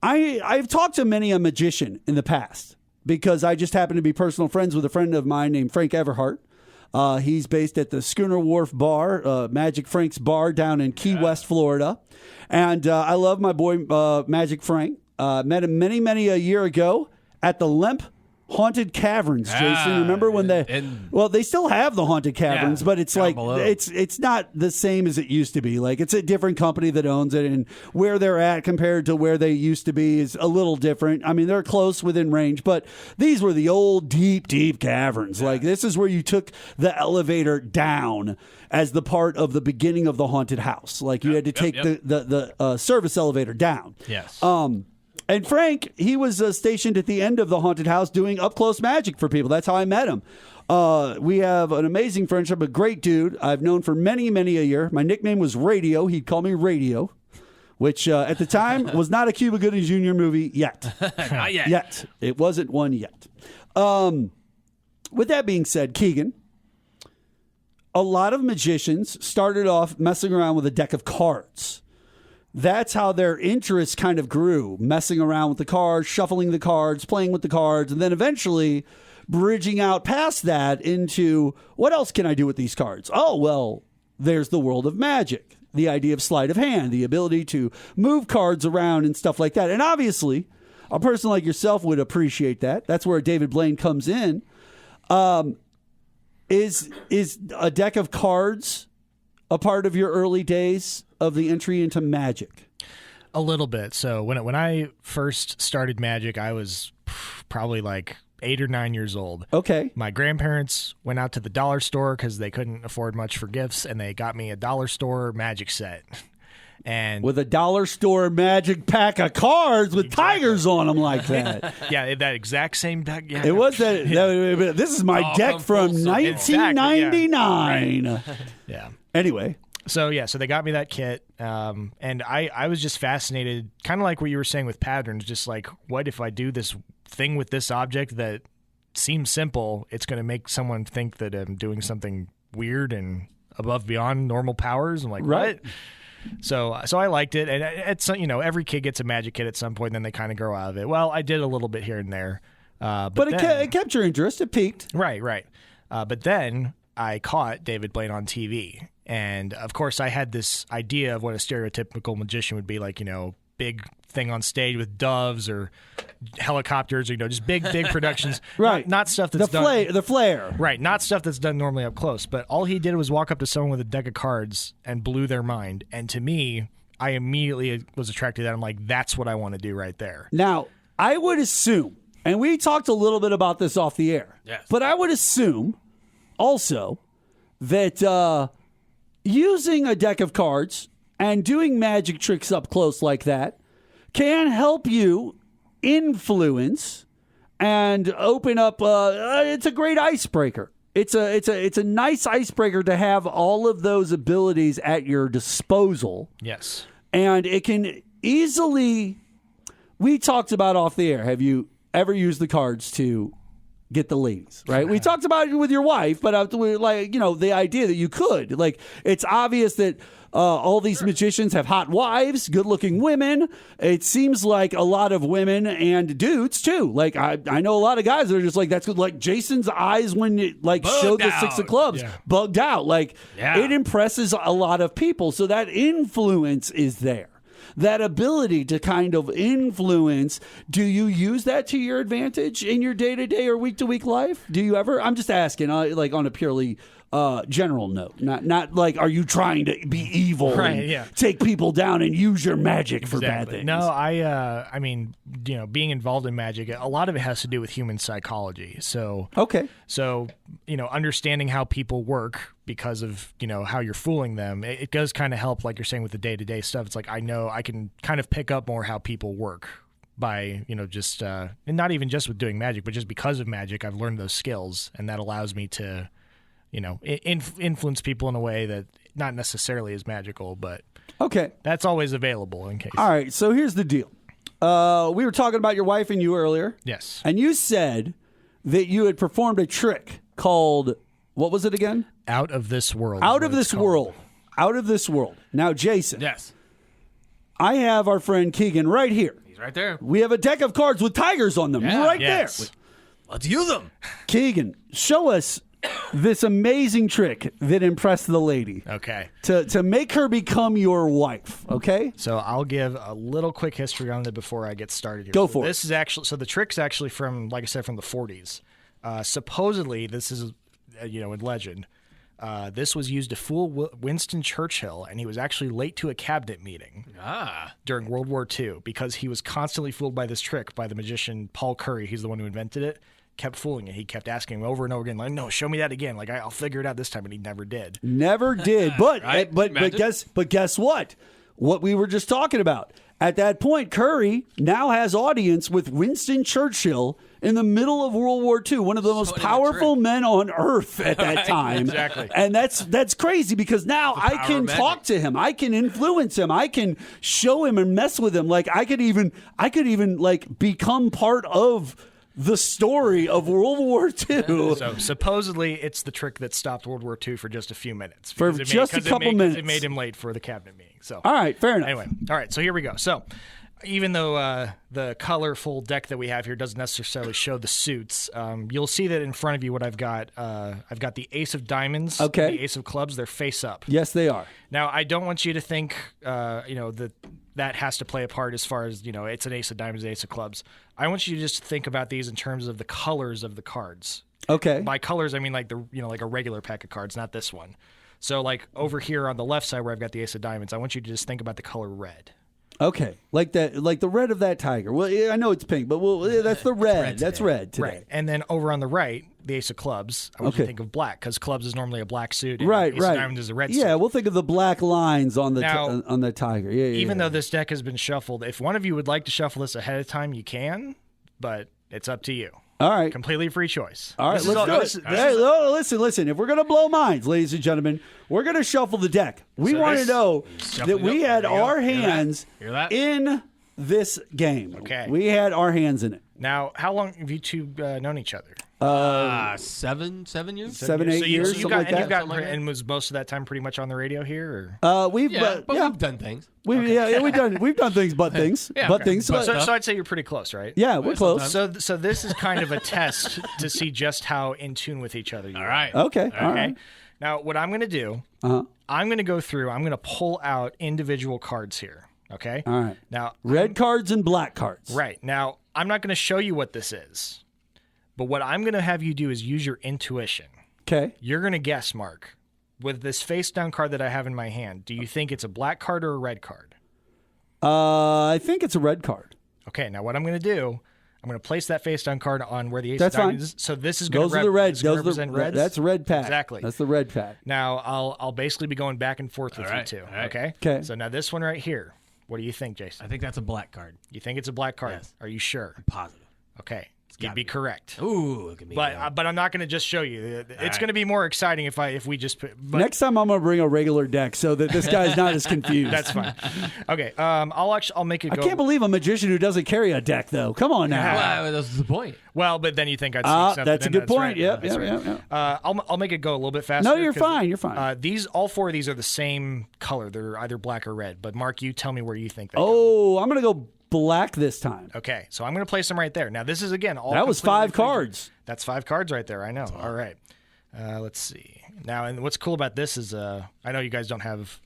I've talked to many a magician in the past because I just happen to be personal friends with a friend of mine named Frank Everhart. He's based at the Schooner Wharf Bar, Magic Frank's Bar down in Key West, Florida. And I love my boy Magic Frank. Met him many a year ago at the Lemp Haunted Caverns, Jason. Remember when they still have the Haunted Caverns, but it's like below. it's not the same as it used to be. Like it's a different company that owns it, and where they're at compared to where they used to be is a little different. I mean, they're close within range, but these were the old deep caverns. Like this is where you took the elevator down as the part of the beginning of the haunted house. Like you had to take the service elevator down. Yes. And Frank, he was stationed at the end of the haunted house doing up-close magic for people. That's how I met him. We have an amazing friendship, a great dude I've known for many a year. My nickname was Radio. He'd call me Radio, which at the time was not a Cuba Gooding Jr. movie yet. Not yet. Yet. It wasn't one yet. With that being said, Keegan, a lot of magicians started off messing around with a deck of cards. That's how their interest kind of grew, messing around with the cards, shuffling the cards, playing with the cards, and then eventually bridging out past that into what else can I do with these cards? Oh, well, there's the world of magic, the idea of sleight of hand, the ability to move cards around and stuff like that. And obviously, a person like yourself would appreciate that. That's where David Blaine comes in. Is a deck of cards a part of your early days of the entry into magic? A little bit. So when I first started magic, I was probably like 8 or 9 years old. Okay. My grandparents went out to the dollar store because they couldn't afford much for gifts, and they got me a dollar store magic set. And with a dollar store magic pack of cards with tigers on them like that. Yeah, that exact same deck. Yeah, It was that. This is my deck from 1999. Exactly, yeah. Anyway. So they got me that kit, and I was just fascinated, kind of like what you were saying with patterns, just like, what if I do this thing with this object that seems simple, it's going to make someone think that I'm doing something weird and above beyond normal powers? I'm like, right. What? So I liked it, and it's, every kid gets a magic kit at some point, and then they kind of grow out of it. Well, I did a little bit here and there, but it kept your interest. It piqued. Right. But then I caught David Blaine on TV, and of course I had this idea of what a stereotypical magician would be like. Big thing on stage with doves or helicopters, or just big productions. Right. Not stuff that's done. The flare. Right. Not stuff that's done normally up close. But all he did was walk up to someone with a deck of cards and blew their mind. And to me, I immediately was attracted to that. I'm like, that's what I want to do right there. Now, I would assume, and we talked a little bit about this off the air, yes, but I would assume also that using a deck of cards and doing magic tricks up close like that can help you influence and open up. It's a great icebreaker. It's a nice icebreaker to have all of those abilities at your disposal. Yes, and it can easily. We talked about off the air. Have you ever used the cards to get the ladies? Right. We talked about it with your wife, but the idea that you could. Like, it's obvious that. All these magicians have hot wives, good-looking women. It seems like a lot of women and dudes too. Like I know a lot of guys that are just like, that's good. Like Jason's eyes when it showed the six of clubs, bugged out. Like it impresses a lot of people. So that influence is there. That ability to kind of influence. Do you use that to your advantage in your day-to-day or week-to-week life? Do you ever? I'm just asking, like on a purely general note, not like, are you trying to be evil and take people down and use your magic for bad things? No, I mean, being involved in magic, a lot of it has to do with human psychology. So understanding how people work because of how you're fooling them, it does kind of help. Like you're saying with the day-to-day stuff, it's like I know I can kind of pick up more how people work by just and not even just with doing magic, but just because of magic, I've learned those skills, and that allows me to influence people in a way that not necessarily is magical, but that's always available in case. All right, so here's the deal. We were talking about your wife and you earlier. Yes. And you said that you had performed a trick called, what was it again? Out of This World. Out of This World. Out of This World. Now, Jason. Yes. I have our friend Keegan right here. He's right there. We have a deck of cards with tigers on them there. Let's use them. Keegan, show us this amazing trick that impressed the lady. Okay. To make her become your wife, okay? So I'll give a little quick history on it before I get started here. Go for it. This is actually, so the trick's actually from, like I said, from the 40s. Supposedly, this is, in legend, this was used to fool Winston Churchill, and he was actually late to a cabinet meeting during World War II because he was constantly fooled by this trick by the magician Paul Curry. He's the one who invented it. Kept fooling it. He kept asking him over and over again, like, no, show me that again. Like, I'll figure it out this time, and he never did. Never did. But Right? but guess what? What we were just talking about. At that point, Curry now has audience with Winston Churchill in the middle of World War II, one of the most powerful men on earth at that time. Exactly. And that's crazy because now I can talk to him. I can influence him. I can show him and mess with him. Like I could even like become part of the story of World War II. So supposedly it's the trick that stopped World War II for just a few minutes. For just a couple minutes. It made him late for the cabinet meeting. So all right, fair enough. Anyway, all right, so here we go. So even though the colorful deck that we have here doesn't necessarily show the suits, you'll see that in front of you what I've got the Ace of Diamonds, and the Ace of Clubs. They're face up. Yes, they are. Now, I don't want you to think, that has to play a part as far as, it's an Ace of Diamonds, Ace of Clubs. I want you to just think about these in terms of the colors of the cards. Okay. By colors, I mean like like a regular pack of cards, not this one. So like over here on the left side where I've got the Ace of Diamonds, I want you to just think about the color red. Okay, like that, like the red of that tiger. Well, yeah, I know it's pink, but that's the red. That's red today. Right. And then over on the right, the ace of clubs. I want you to think of black because clubs is normally a black suit. And Right, ace right. of diamonds is a red suit. Yeah, we'll think of the black lines on the Now, on the tiger. Yeah, Even though this deck has been shuffled, if one of you would like to shuffle this ahead of time, you can, but it's up to you. All right. Completely free choice. All right, let's do it. Hey, listen. If we're going to blow minds, ladies and gentlemen, we're going to shuffle the deck. We want to know that we had our hands in this game. Okay. We had our hands in it. Now, how long have you two known each other? 7 years? 7, 8 years, something like that. And was most of that time pretty much on the radio here? Or? We've done things. We've done things, but things, things. So I'd say you're pretty close, right? Yeah, we're close. So this is kind of a test to see just how in tune with each other you are. All right. Okay. All right. Now, what I'm going to do, I'm going to go through. I'm going to pull out individual cards here. Okay. All right. Now, red cards and black cards. Right. Now, I'm not going to show you what this is, but what I'm going to have you do is use your intuition. Okay. You're going to guess, Mark, with this face down card that I have in my hand. Do you think it's a black card or a red card? I think it's a red card. Okay. Now, what I'm going to do, I'm going to place that face down card on where the ace of diamonds is. So this is going to Those are the reds. Those represent reds. That's the red pad. Exactly. That's the red pad. Now, I'll basically be going back and forth with you two. All right. Okay. Okay. So now this one right here. What do you think, Jason? I think that's a black card. You think it's a black card? Yes. Are you sure? Positive. Okay. You'd be correct. Ooh, look at me. But I'm not going to just show you. It's going to be more exciting if we just put. But Next time I'm going to bring a regular deck so that this guy's not as confused. That's fine. Okay. I'll make it go. I can't believe a magician who doesn't carry a deck though. Come on now. Well, that's the point. Well, but then you think I'd see something. That's a good point. Right. Yep. That's right. Yep. I'll make it go a little bit faster. No, you're fine. You're fine. All four of these are the same color. They're either black or red. But Mark, you tell me where you think they go. Oh, I'm going to go black this time. Okay, so I'm going to place them right there. Now, this is, again, all... That was 5 cards. That's 5 cards right there, I know. All right. Let's see. Now, and what's cool about this is I know you guys don't have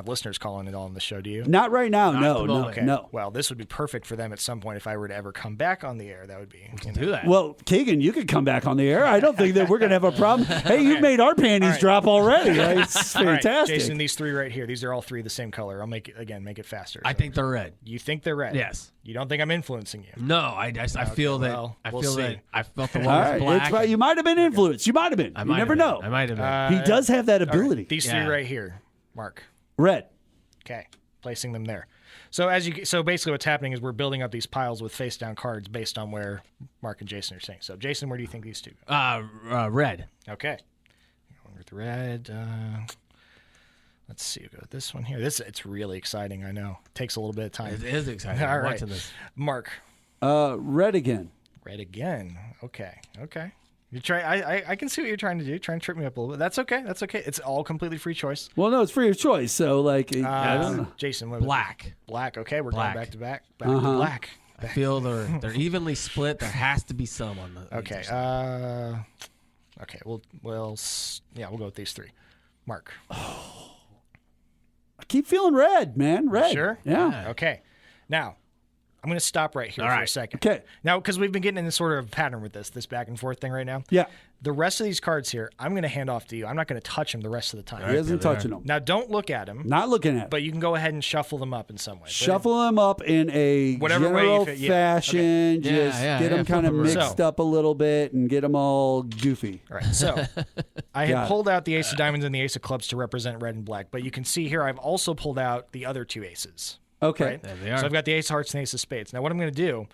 listeners calling it all on the show, do you? Not right now. No. Okay. No. Well, this would be perfect for them at some point if I were to ever come back on the air. That would be... Do that. Well, Keegan, you could come back on the air. I don't think that we're going to have a problem. Hey, you made our panties drop already. It's fantastic. All right, Jason, these 3 right here, these are all 3 the same color. I'll make it faster. I think they're red. You think they're red? Yes. You don't think I'm influencing you? No, I feel that. well, I we'll feel see. that. I felt the one All was right. black. It's right. You might have been influenced. You might have been. You never know. I might have been. He does have that ability. These 3 right here, Mark. Red. Okay, placing them there. So basically what's happening is we're building up these piles with face down cards based on where Mark and Jason are saying. So Jason, where do you think these 2 go? Red. Okay. Going with red. Let's see. We'll go with this one here. It's really exciting. I know. It takes a little bit of time. It is exciting. All I'm right. watching this. Mark. Red again. Red again. Okay. You try. I can see what you're trying to do. Trying to trip me up a little bit. That's okay. It's all completely free choice. Well, no, it's free of choice. So, like, I don't know. Jason, what Black. Black. Okay, we're Black. going back to back. Back to black. I feel they're evenly split. There has to be some on the. Okay. Okay. We'll go with these 3. Mark. I keep feeling red, man. Red. Sure? Yeah. Okay. Now, I'm going to stop right here for a second. Okay. Now, because we've been getting in this sort of pattern with this back and forth thing right now. Yeah. The rest of these cards here, I'm going to hand off to you. I'm not going to touch them the rest of the time. He isn't touching them. Now, don't look at them. Not looking at But them. you can go ahead and shuffle them up in some way. Shuffle them up in a Whatever way general you fit- yeah. fashion. Okay. Just get them kind of flip 'em around. mixed up a little bit and get them all goofy. All right. So, I Got had it. pulled out the ace of diamonds and the ace of clubs to represent red and black. But you can see here I've also pulled out the other 2 aces. Okay. Right? There they are. So I've got the ace of hearts and the ace of spades. Now, what I'm going to do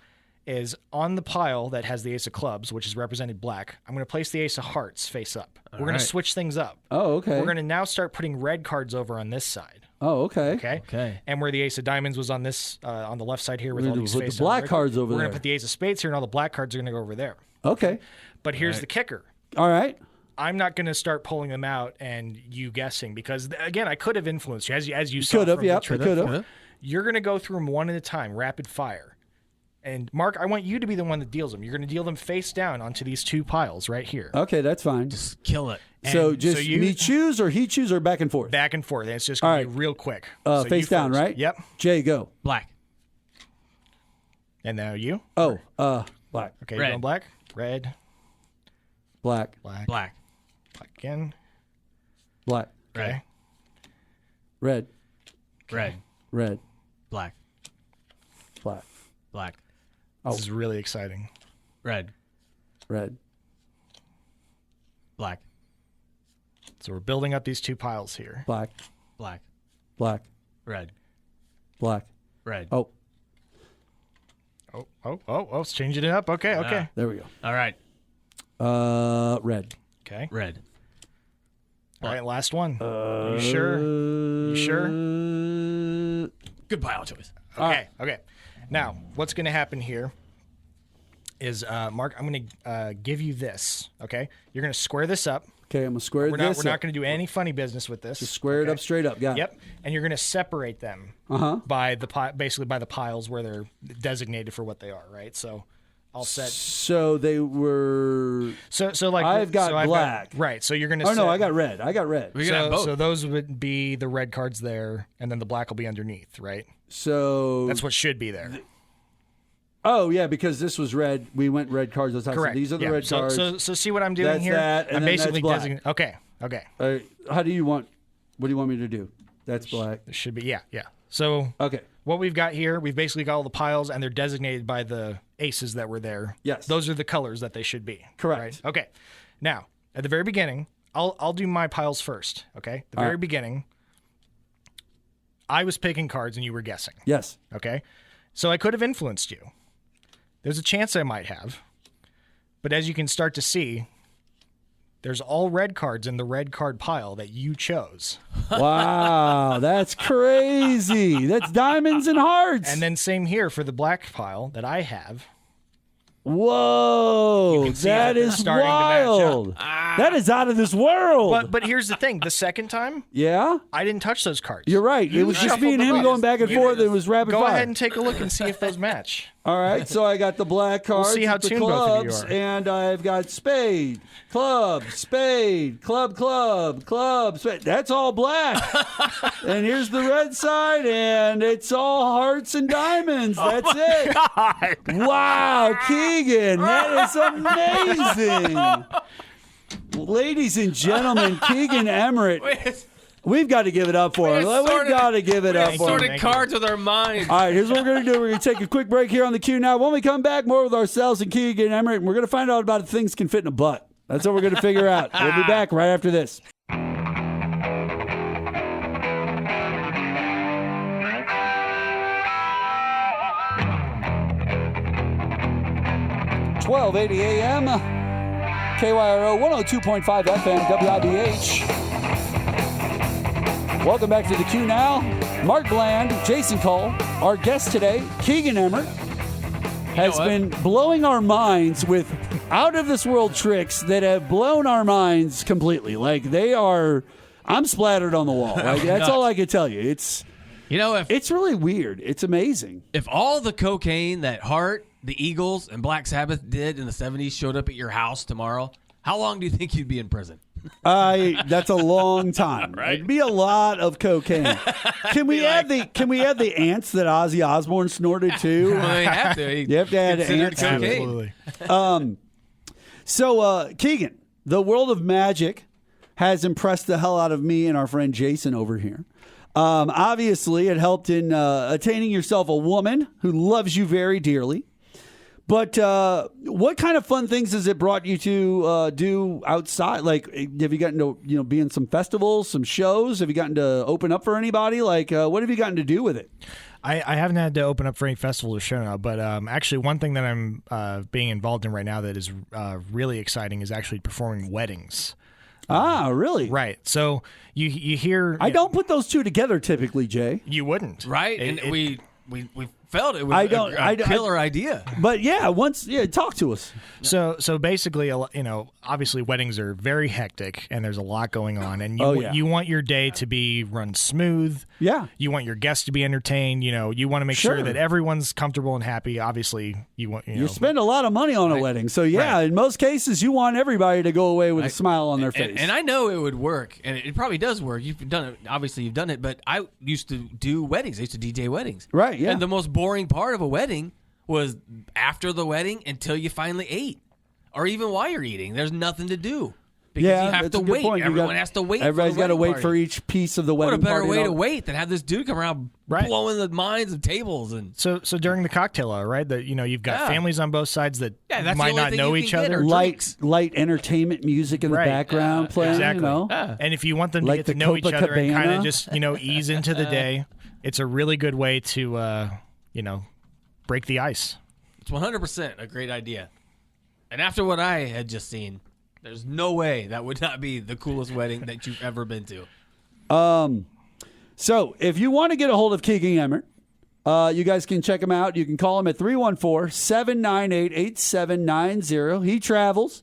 is on the pile that has the ace of clubs, which is represented black, I'm going to place the ace of hearts face up. We're going to right. switch things up. Oh, okay. We're going to now start putting red cards over on this side. Oh, okay. Okay. And where the ace of diamonds was on this on the left side here with We're all gonna these put the face black cards over We're there. going to put the ace of spades here, and all the black cards are going to go over there. Okay. But here's the kicker. All right. I'm not going to start pulling them out and you guessing because again, I could have influenced you as you saw. Could have. from the Yep. trick. Could have. You're going to go through them one at a time, rapid fire. And Mark, I want you to be the one that deals them. You're going to deal them face down onto these 2 piles right here. Okay, that's fine. Just kill it. So And just you- me choose or he choose or back and forth? Back and forth. And it's just going to be All right. real quick. So Face you down, first. right? Yep. Jay, go. Black. And now you. Oh, black. Okay, Red. you're going black. Red. Black. Black. Black. Black again. Black. Okay. Red. Red. Red. Black. Black. Black. This is really exciting. Red. Red. Black. So we're building up these two piles here. Black. Black. Black. Red. Black. Red. Oh. It's changing it up. Okay. There we go. All right. Red. Okay. Red. All right, last one. Are you sure? You sure? Good pile choice. Okay. Now, what's going to happen here is, Mark, I'm going to give you this, okay? You're going to square this up. Okay, I'm going to square We're this not going to do any funny business with this. Just square it up straight up. Got it. Yep. And you're going to separate them by basically by the piles where they're designated for what they are, right? So I'll set. So they were. So like I've got black. Right. So you're going to. Oh no, I got red. We got both. So those would be the red cards there, and then the black will be underneath, right? So that's what should be there. Oh yeah, because this was red. We went red cards. Correct. So these are the red cards. So see what I'm doing that's here? That, and I'm then basically that's designating. Okay. How do you want? What do you want me to do? That's black. It should be yeah. So okay. What we've got here, we've basically got all the piles, and they're designated by the aces that were there. Yes. Those are the colors that they should be. Correct. Right? Okay. Now, at the very beginning, I'll do my piles first. Okay. The very beginning, I was picking cards and you were guessing. Yes. Okay. So I could have influenced you. There's a chance I might have. But as you can start to see, there's all red cards in the red card pile that you chose. Wow, that's crazy. That's diamonds and hearts. And then same here for the black pile that I have. Whoa, that is wild. That is out of this world. But here's the thing. The second time, yeah, I didn't touch those cards. You're right. It was just me and him going back and forth. It was rapid fire. Go ahead and take a look and see if those match. All right, so I got the black cards, We'll see how the tuned both of you clubs, are. and I've got spade, club, spade, club, spade. That's all black. And here's the red side, and it's all hearts and diamonds. That's it. God. Wow, Keegan, that is amazing. Ladies and gentlemen, Keegan Emmerich. We've got to give it up for him. We've got to give it up for him. Sorted cards with our minds. All right, here's what we're going to do. We're going to take a quick break here on the Q Now. When we come back, more with ourselves and Keegan Emmerich, and we're going to find out about if things can fit in a butt. That's what we're going to figure out. We'll be back right after this. $12:80 a.m. KYRO 102.5 FM WIBH. Welcome back to the Q Now. Mark Bland, Jason Cole. Our guest today, Keegan Emmerich, has been blowing our minds with out-of-this-world tricks that have blown our minds completely. Like, they are... I'm splattered on the wall. Like, that's all I can tell you. It's really weird. It's amazing. If all the cocaine that Heart, the Eagles, and Black Sabbath did in the 70s showed up at your house tomorrow, how long do you think you'd be in prison? That's a long time. Right? It'd be a lot of cocaine. Can we add the ants that Ozzy Osbourne snorted too? Well, you have to. You have to add ants. Cocaine. Absolutely. So, Keegan, the world of magic has impressed the hell out of me and our friend Jason over here. Obviously, it helped in attaining yourself a woman who loves you very dearly. But what kind of fun things has it brought you to do outside? Like, have you gotten to be in some festivals, some shows? Have you gotten to open up for anybody? Like, what have you gotten to do with it? I haven't had to open up for any festival or show now, but actually one thing that I'm being involved in right now that is really exciting is actually performing weddings. Ah, really? Right. So you hear... I don't put those two together typically, Jay. You wouldn't. Right? And we felt it was a killer idea. But talk to us. So basically, obviously weddings are very hectic and there's a lot going on, and you want your day to be run smooth. Yeah. You want your guests to be entertained. You want to make sure that everyone's comfortable and happy. Obviously, you spend a lot of money on a wedding, so in most cases you want everybody to go away with a smile on their face. And I know it would work, and it probably does work. You've done it. Obviously, you've done it. But I used to do weddings. I used to DJ weddings. Right. Yeah. And the most boring part of a wedding was after the wedding until you finally ate, or even while you're eating. There's nothing to do. Because Yeah, you have that's to a good wait. point. Everyone has to wait. Everybody's got to wait for each piece of the What a wedding better party. way and to all. wait than have this dude come around blowing the minds of tables and So during the cocktail hour, right? That you've got families on both sides that that's the might only not thing know you each can get, other. or Light entertainment music in the Right. background playing. Exactly. And if you want them to Like get to the know each other and kind Copacabana. of just ease into the day, it's a really good way to break the ice. it's 100% a great idea. And after what I had just seen, there's no way that would not be the coolest wedding that you've ever been to. So if you want to get a hold of Keegan Emmert, you guys can check him out. You can call him at 314-798-8790. He travels.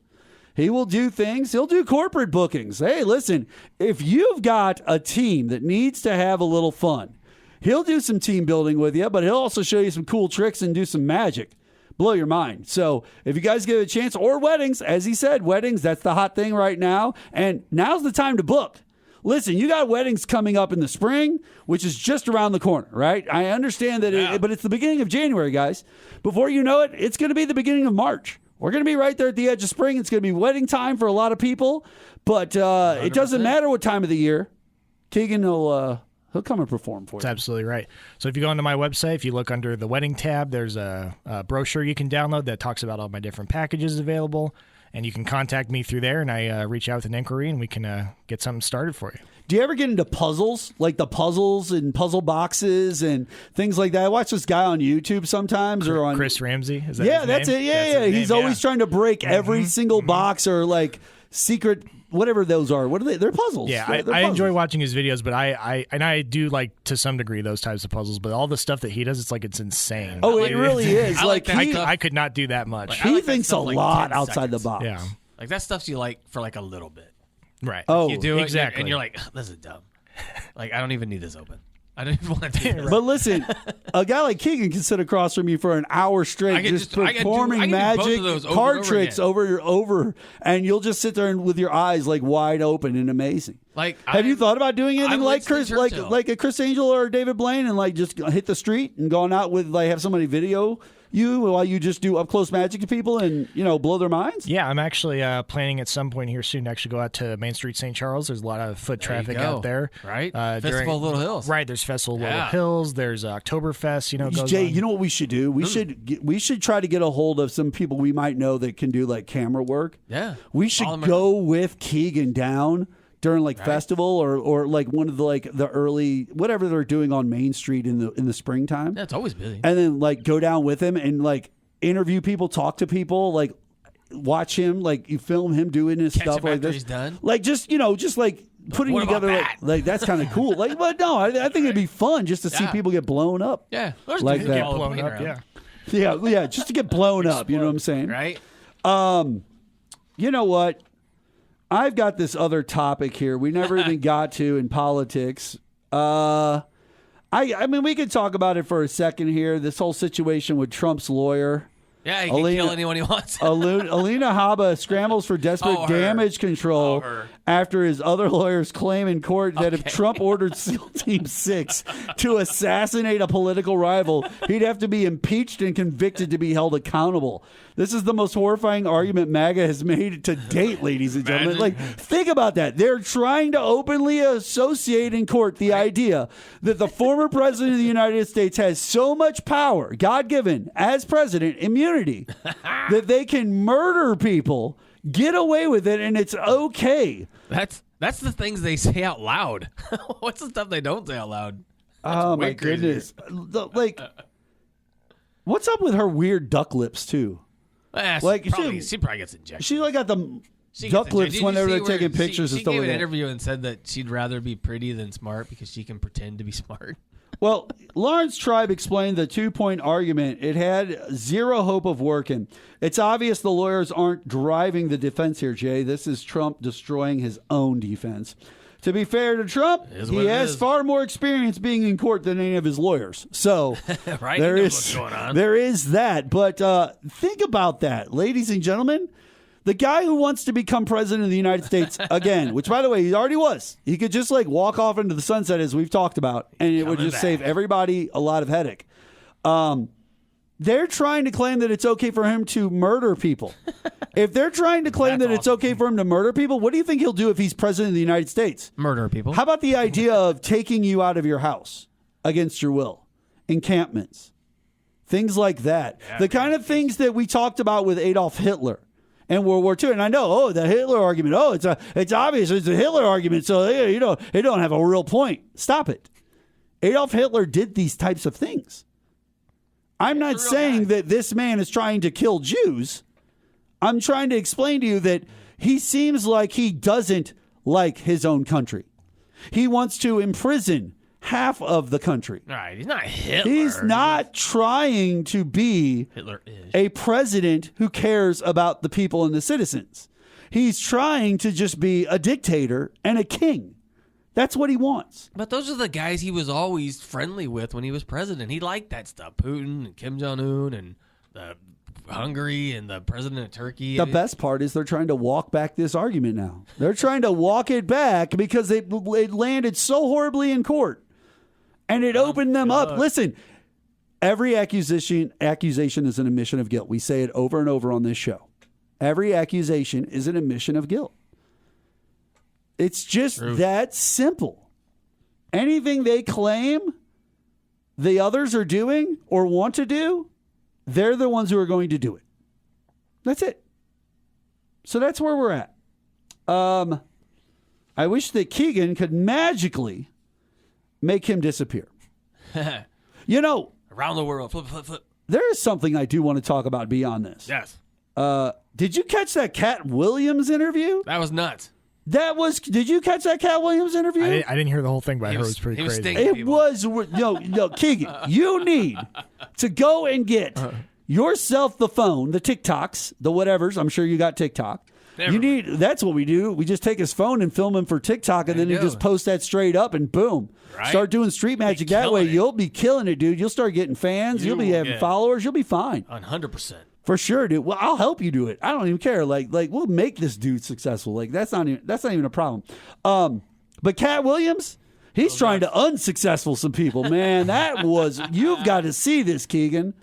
He will do things. He'll do corporate bookings. Hey, listen, if you've got a team that needs to have a little fun, he'll do some team building with you, but he'll also show you some cool tricks and do some magic. Blow your mind. So if you guys give it a chance, or weddings, as he said, weddings, that's the hot thing right now. And now's the time to book. Listen, you got weddings coming up in the spring, which is just around the corner, right? I understand that, but it's the beginning of January, guys. Before you know it, it's going to be the beginning of March. We're going to be right there at the edge of spring. It's going to be wedding time for a lot of people, but it doesn't matter what time of the year. Keegan will he'll come and perform for you. That's absolutely right. So if you go onto my website, if you look under the wedding tab, there's a brochure you can download that talks about all my different packages available, and you can contact me through there, and I reach out with an inquiry, and we can get something started for you. Do you ever get into puzzles, like the puzzles and puzzle boxes and things like that? I watch this guy on YouTube sometimes, or on Chris Ramsey. Is that yeah, his that's name? it. Yeah, That's yeah. his He's name, always trying to break every single box or like secret, whatever those are. What are they? They're puzzles. Yeah, They're I enjoy puzzles. watching his videos, but I do like to some degree those types of puzzles. But all the stuff that he does, it's insane. Oh, it really is. I like that he, stuff. I could not do that much. I he like that thinks a stuff like lot 10 outside the seconds. box. Yeah. Like that stuff's you like for like a little bit. Right. Oh, You do it exactly. and you're like, this is dumb. Like I don't even need this open. I don't even want to do this. But listen, a guy like Keegan can sit across from you for an hour straight, I can just just- I can do- performing I can do both magic, of those over card and over tricks again. over, and you'll just sit there and with your eyes like wide open and amazing. Like, have you thought about doing anything I'm like Winston Chris, Churchill. like a Chris Angel or David Blaine, and like just hit the street and going out with like have somebody video you while you just do up close magic to people and blow their minds? Yeah, I'm actually planning at some point here soon to actually go out to Main Street, St. Charles. There's a lot of foot There you traffic go. out there. Right? During- Festival of Little Hills. Right, there's Festival of Little Yeah. Hills. There's Oktoberfest, goes Jay, on. you know what we should do? We should try to get a hold of some people we might know that can do like camera work. Yeah. We should Follow 'em go with Keegan down during like festival or like one of the like the early whatever they're doing on Main Street in the springtime. Yeah, it's always busy. And then like go down with him and like interview people, talk to people, like watch him, like you film him doing his Catch stuff him like after this. he's done. Like just like putting What about together that? like that's kind of cool. Like, but no, I think it'd be fun just to see Yeah. people get blown up. Yeah. There's Like people that. all blown playing up, around. yeah. Yeah, just to get blown up. You know what I'm saying? Right? You know what? I've got this other topic here we never even got to in politics. I mean, we could talk about it for a second here. This whole situation with Trump's lawyer. Yeah, he can kill anyone he wants. Alina Habba scrambles for desperate Oh, her. damage control her. after his other lawyers claim in court that if Trump ordered SEAL Team 6 to assassinate a political rival, he'd have to be impeached and convicted to be held accountable. This is the most horrifying argument MAGA has made to date, ladies and gentlemen. Imagine. Like, think about that. They're trying to openly associate in court the idea that the former president of the United States has so much power, God-given, as president, immunity, that they can murder people, get away with it, and it's okay. That's the things they say out loud. What's the stuff they don't say out loud? Oh, way my crazier. goodness. Like, what's up with her weird duck lips, too? Like, she probably gets injected. She like got the She duck gets lips injected. Did you whenever see they're where taking pictures and she stuff gave like an that. interview and said that she'd rather be pretty than smart because she can pretend to be smart. Well, Lawrence Tribe explained the 2-point argument. It had zero hope of working. It's obvious the lawyers aren't driving the defense here, Jay. This is Trump destroying his own defense. To be fair to Trump, Is he what it has is. far more experience being in court than any of his lawyers. So Right? there He knows is what's going on. there is that. But think about that, ladies and gentlemen. The guy who wants to become president of the United States again, which, by the way, he already was. He could just like walk off into the sunset, as we've talked about, and it would Coming just back. save everybody a lot of headache. They're trying to claim that it's okay for him to murder people. If they're trying to claim that it's okay for him to murder people, what do you think he'll do if he's president of the United States? Murder people. How about the idea of taking you out of your house against your will? Encampments. Things like that. Yeah, the kind of things that we talked about with Adolf Hitler and World War II. And I know, the Hitler argument. It's obvious it's a Hitler argument, so it don't have a real point. Stop it. Adolf Hitler did these types of things. I'm not saying that this man is trying to kill Jews. I'm trying to explain to you that he seems like he doesn't like his own country. He wants to imprison half of the country. All right, he's not Hitler. He's not trying to be Hitler-ish. a president who cares about the people and the citizens. He's trying to just be a dictator and a king. That's what he wants. But those are the guys he was always friendly with when he was president. He liked that stuff. Putin and Kim Jong-un and the Hungary and the president of Turkey. The best part is they're trying to walk back this argument now. They're trying to walk it back because it landed so horribly in court. And it opened them up. Listen, every accusation is an admission of guilt. We say it over and over on this show. Every accusation is an admission of guilt. It's just that simple. Anything they claim the others are doing or want to do, they're the ones who are going to do it. That's it. So that's where we're at. I wish that Keegan could magically make him disappear. Around the world. Flip. There is something I do want to talk about beyond this. Yes. Did you catch that Cat Williams interview? That was nuts. Did you catch that Cat Williams interview? I didn't hear the whole thing, but I heard it was pretty crazy. Keegan, you need to go and get yourself the phone, the TikToks, the whatevers. I'm sure you got TikTok. That's what we do. We just take his phone and film him for TikTok, and then you just post that straight up, and boom. Right? Start doing street magic that way. You'll be killing it, dude. You'll start getting fans. You'll be having followers. You'll be fine. 100%. For sure, dude. Well, I'll help you do it. I don't even care. Like we'll make this dude successful. Like that's not even a problem. But Cat Williams, he's trying to unsuccessful some people. Man, you've got to see this, Keegan.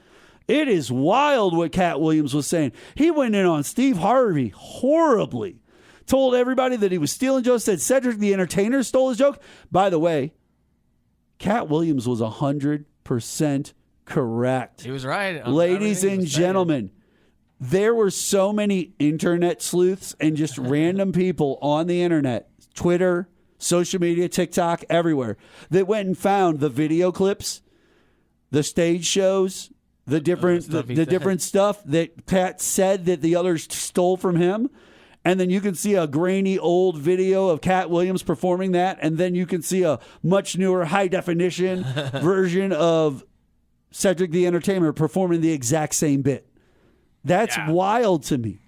It is wild what Cat Williams was saying. He went in on Steve Harvey horribly. Told everybody that he was stealing jokes. Said Cedric the Entertainer stole his joke. By the way, Cat Williams was 100% correct. He was right. Ladies and gentlemen, there were so many internet sleuths and just random people on the internet, Twitter, social media, TikTok, everywhere, that went and found the video clips, the stage shows, the different stuff that Pat said that the others stole from him. And then you can see a grainy old video of Cat Williams performing that. And then you can see a much newer high definition version of Cedric the Entertainer performing the exact same bit. That's wild to me.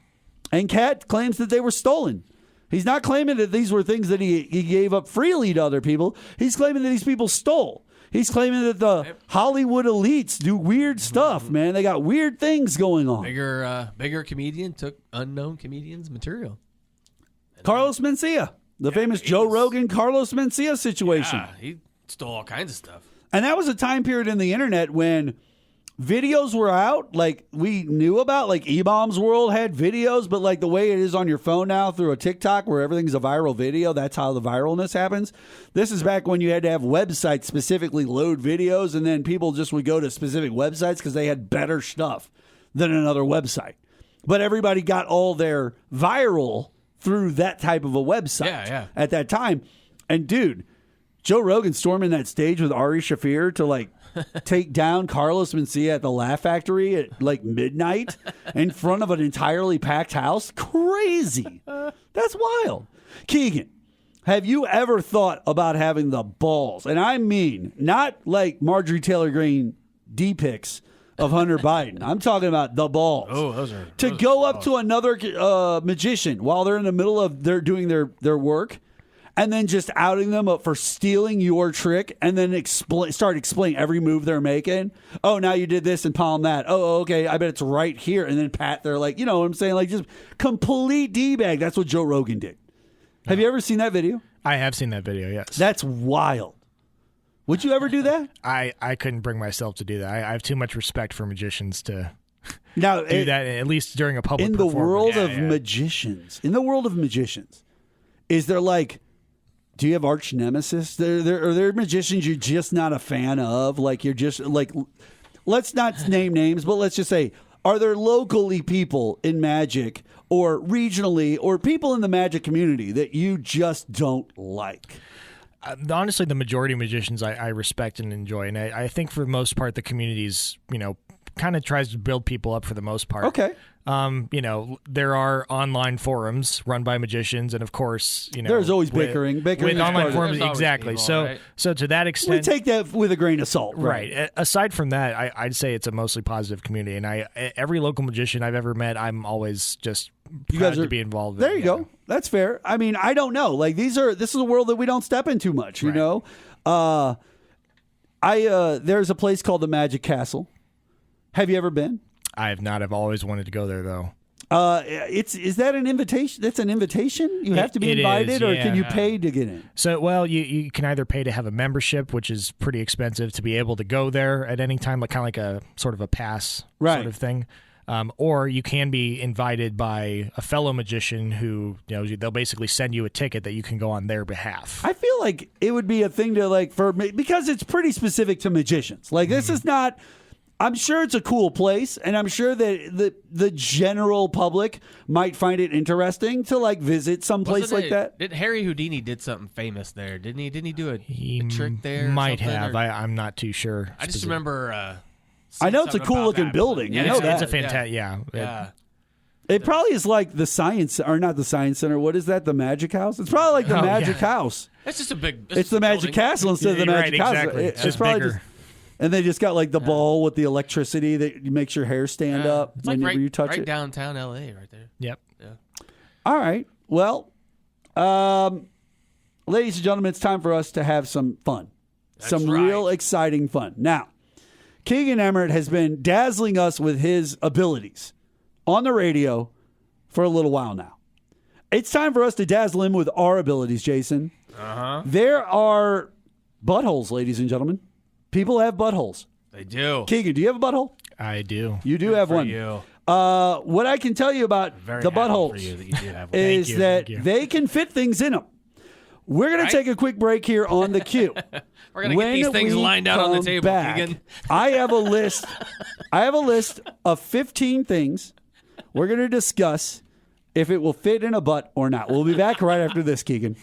And Cat claims that they were stolen. He's not claiming that these were things that he gave up freely to other people. He's claiming that these people stole. He's claiming that the Hollywood elites do weird stuff, man. They got weird things going on. Bigger comedian took unknown comedians' material. Carlos Mencia, the famous Joe Rogan Carlos Mencia situation. Yeah, he stole all kinds of stuff. And that was a time period in the internet when videos were out, like we knew about, like E-Bombs World had videos, but like the way it is on your phone now through a TikTok where everything's a viral video, that's how the viralness happens. This is back when you had to have websites specifically load videos, and then people just would go to specific websites because they had better stuff than another website. But everybody got all their viral through that type of a website at that time. And dude, Joe Rogan storming that stage with Ari Shaffir to like take down Carlos Mencia at the Laugh Factory at like midnight in front of an entirely packed house. Crazy. That's wild. Keegan, have you ever thought about having the balls? And I mean, not like Marjorie Taylor Greene D-pics of Hunter Biden. I'm talking about the balls. Oh, those are to go up to another magician while they're in the middle of doing their work, and then just outing them up for stealing your trick, and then start explaining every move they're making. Oh, now you did this and palm that. Oh, okay, I bet it's right here. And then pat their, like, you know what I'm saying? Like, just complete D-bag. That's what Joe Rogan did. Have you ever seen that video? I have seen that video, yes. That's wild. Would you ever do that? I couldn't bring myself to do that. I have too much respect for magicians to Now, do that, at least during a public in the performance. world of magicians, is there like, do you have arch nemesis? Are there magicians you're just not a fan of? Like you're just like, let's not name names, but let's just say, are there locally people in magic or regionally or people in the magic community that you just don't like? Honestly, the majority of magicians I respect and enjoy, and I think for the most part the community's kind of tries to build people up for the most part. Okay. There are online forums run by magicians, and of course, there's always bickering. Bickering with is online part of it. forums, There's always exactly. people, right? So to that We extent, take that with a grain of salt, right. Aside from that, I'd say it's a mostly positive community, and every local magician I've ever met, I'm always just proud to be involved. There you go. That's fair. I mean, I don't know. Like this is a world that we don't step in too much. You know, there's a place called the Magic Castle. Have you ever been? I have not. I've always wanted to go there though. Is that an invitation? That's an invitation. You have to be invited, or can you pay to get in? So, well, you can either pay to have a membership, which is pretty expensive to be able to go there at any time, like kind of like a sort of a pass sort of thing. Or you can be invited by a fellow magician who, they'll basically send you a ticket that you can go on their behalf. I feel like it would be a thing to because it's pretty specific to magicians. Like this is not. I'm sure it's a cool place, and I'm sure that the general public might find it interesting to visit someplace like that. Did Harry Houdini did something famous there? Didn't he? Didn't he do a trick there? Might have. I'm not too sure. I just remember. I know it's a cool looking building. Yeah, I know it's that. a fantastic. Yeah. It probably is like the science, or not the science center. What is that? The Magic House? It's probably like the Magic House. It's just a big. It's the Magic Castle instead of the Magic House. Exactly. It's probably bigger. just. And they just got the ball with the electricity that makes your hair stand up It's whenever like you touch right it. downtown L.A. right there. Yep. Yeah. All right. Well, ladies and gentlemen, it's time for us to have some fun. Some real exciting fun. Now, Keegan Emmert has been dazzling us with his abilities on the radio for a little while now. It's time for us to dazzle him with our abilities, Jason. Uh-huh. There are buttholes, ladies and gentlemen. People have buttholes. They do. Keegan, do you have a butthole? I do. You do have one. You. What I can tell you about the buttholes is that they can fit things in them. We're going to take a quick break here on the Q. We're going to get these things lined out on the table, Keegan. I have a list. Of 15 things we're going to discuss if it will fit in a butt or not. We'll be back right after this, Keegan.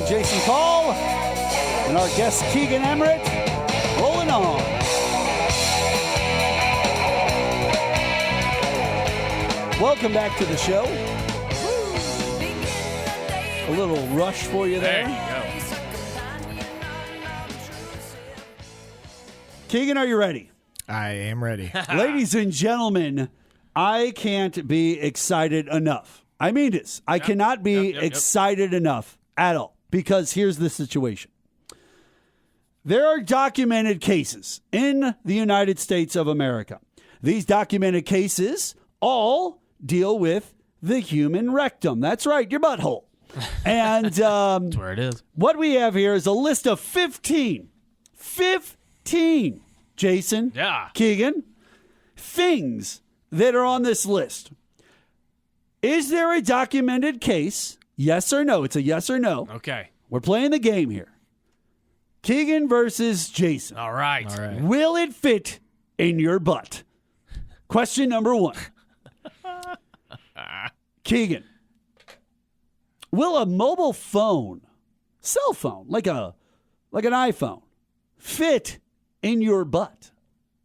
Jason Call and our guest Keegan Emmert rolling on. Welcome back to the show. A little rush for you there. There you go. Keegan, are you ready? I am ready. Ladies and gentlemen, I can't be excited enough. I mean this. I cannot be excited enough at all. Because here's the situation. There are documented cases in the United States of America. These documented cases all deal with the human rectum. That's right, your butthole. And that's where it is. What we have here is a list of 15, Jason, Keegan, things that are on this list. Is there a documented case? Yes or no? It's a yes or no. Okay. We're playing the game here. Keegan versus Jason. All right. Will it fit in your butt? Question number 1. Keegan, will a mobile phone, cell phone, like an iPhone, fit in your butt?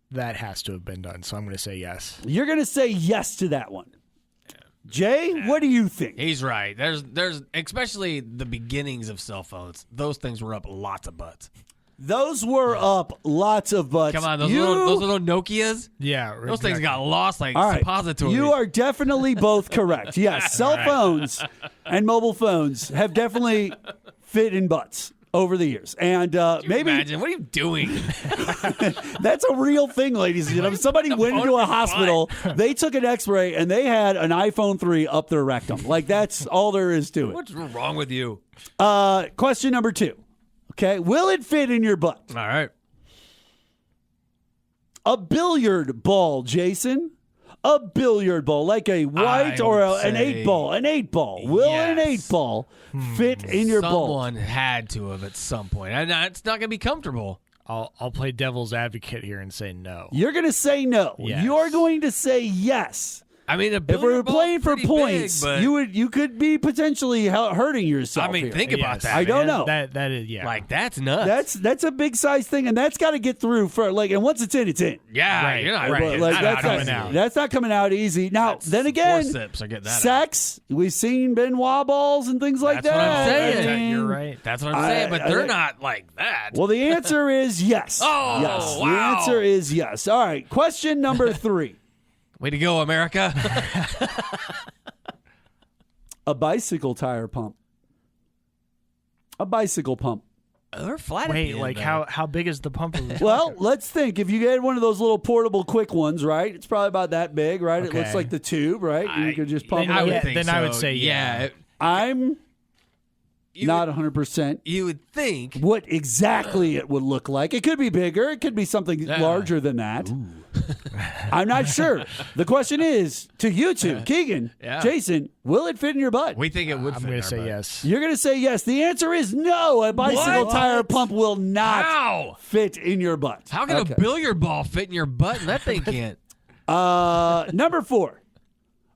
That has to have been done, so I'm going to say yes. You're going to say yes to that one. Jay, what do you think? He's right. There's especially the beginnings of cell phones. Those things were up lots of butts. Those were up lots of butts. Come on, those little Nokias. Yeah, Those things got lost like All right. suppositories. You are definitely both correct. Yes, cell phones and mobile phones have definitely fit in butts over the years. And maybe imagine. What are you doing? that's a real thing, ladies and gentlemen. Somebody went into a hospital, they took an x-ray, and they had an iPhone 3 up their rectum. Like, that's all there is to it. What's wrong with you? Question number 2. Okay, will it fit in your butt? All right. A billiard ball, Jason. A billiard ball, like a white or an 8-ball. An 8-ball. Will an 8-ball fit in your ball? Someone had to have at some point. And it's not going to be comfortable. I'll play devil's advocate here and say no. You're going to say no. Yes. You're going to say yes. I mean, If we were playing for points, you could be potentially hurting yourself. I mean, here. think about that. I don't man. know. That is Like, that's nuts. That's a big size thing, and that's got to get through for and once it's in, it's in. Yeah, Right, you're not right. right. Like, That's that's not coming out easy. Now, then again, forceps are getting that sex. We've seen Benoit balls and things like That's what I'm that. saying. I mean, You're right. That's what I'm saying, but they're not like that. Well, the answer is yes. Oh, yes. wow. The answer is yes. All right. Question number 3. Way to go, America. A bicycle tire pump. A bicycle pump. They're flat. Wait, at the like end, how big is the pump? Well, let's think. If you get one of those little portable quick ones, right? It's probably about that big, right? It looks Okay. like the tube, right? You could just pump it. I in. would think then so. I would say yeah. I'm not 100%. You would think. What exactly it would look like. It could be bigger. It could be something larger than that. I'm not sure. The question is, to you two, Keegan, Jason, will it fit in your butt? We think it would. I'm fit going in to our say butt. yes. You're going to say yes. The answer is no. A bicycle tire pump will not How? fit in your butt. How can a billiard ball fit in your butt and that thing can't? Number 4,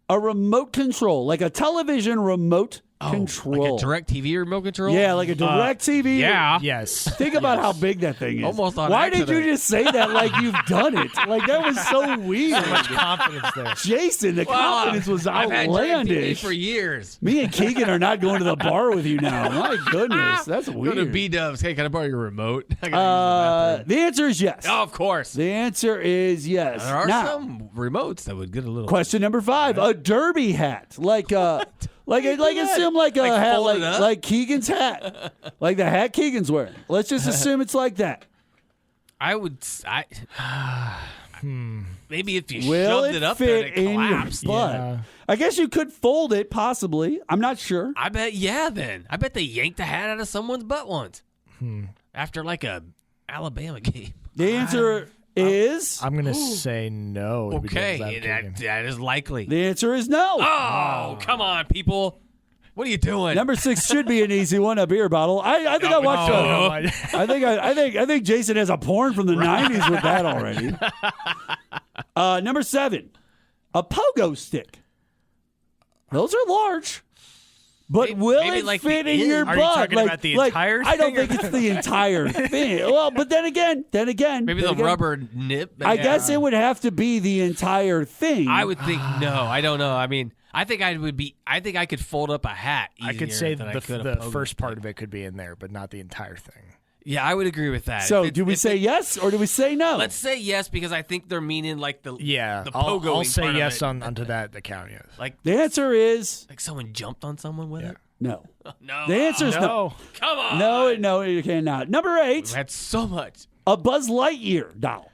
a remote control, like a television remote control. Like a direct TV remote control? Yeah, like a direct TV. Yeah. Yes. Think about how big that thing is. Almost on Why did accident. you just say that like you've done it? Like, that was so weird. So much confidence there. Jason, the confidence was I've had direct TV outlandish. for years. Me and Keegan are not going to the bar with you now. My goodness, that's Go weird. to B-Dubs. Hey, can I borrow your remote? I gotta use the The answer is yes. bathroom. Oh, of course. The answer is yes. There are Now, some remotes that would get a little. question number 5, a derby hat, like assume like a hat, folded up? like Keegan's hat, like the hat Keegan's wearing. Let's just assume it's like that. I would. Maybe if you Will shoved it it up there and fit it in your collapsed. butt? Yeah. I guess you could fold it, possibly. I'm not sure. I bet. Yeah. Then I bet they yanked the hat out of someone's butt once. After like a Alabama game. The answer is I'm going to say no. to be Okay, devil's advocate. that is likely. the answer is no. Oh, come on, people! What are you doing? Number 6 should be an easy one. A beer bottle. I think I watched. I think Jason has a porn from the '90s with that already. Number 7, a pogo stick. Those are large. But will maybe it like fit the in end. your Are butt? you talking about the entire I don't thing or- think it's the entire thing. Well, but then again. Maybe the rubber nip. I guess it would have to be the entire thing. I would think no. I don't know. I mean, I think I could fold up a hat. I could say than I the could a pogo first stick. part of it could be in there, but not the entire thing. Yeah, I would agree with that. So, If do we say yes or do we say no? Let's say yes because I think they're meaning like the Yeah, the I'll pogoing say part of yes it. onto that account. Yes. Like The answer is someone jumped on someone with it. no. No, The answer is no. come on. No, you cannot. Number 8, That's so much. a Buzz Lightyear doll.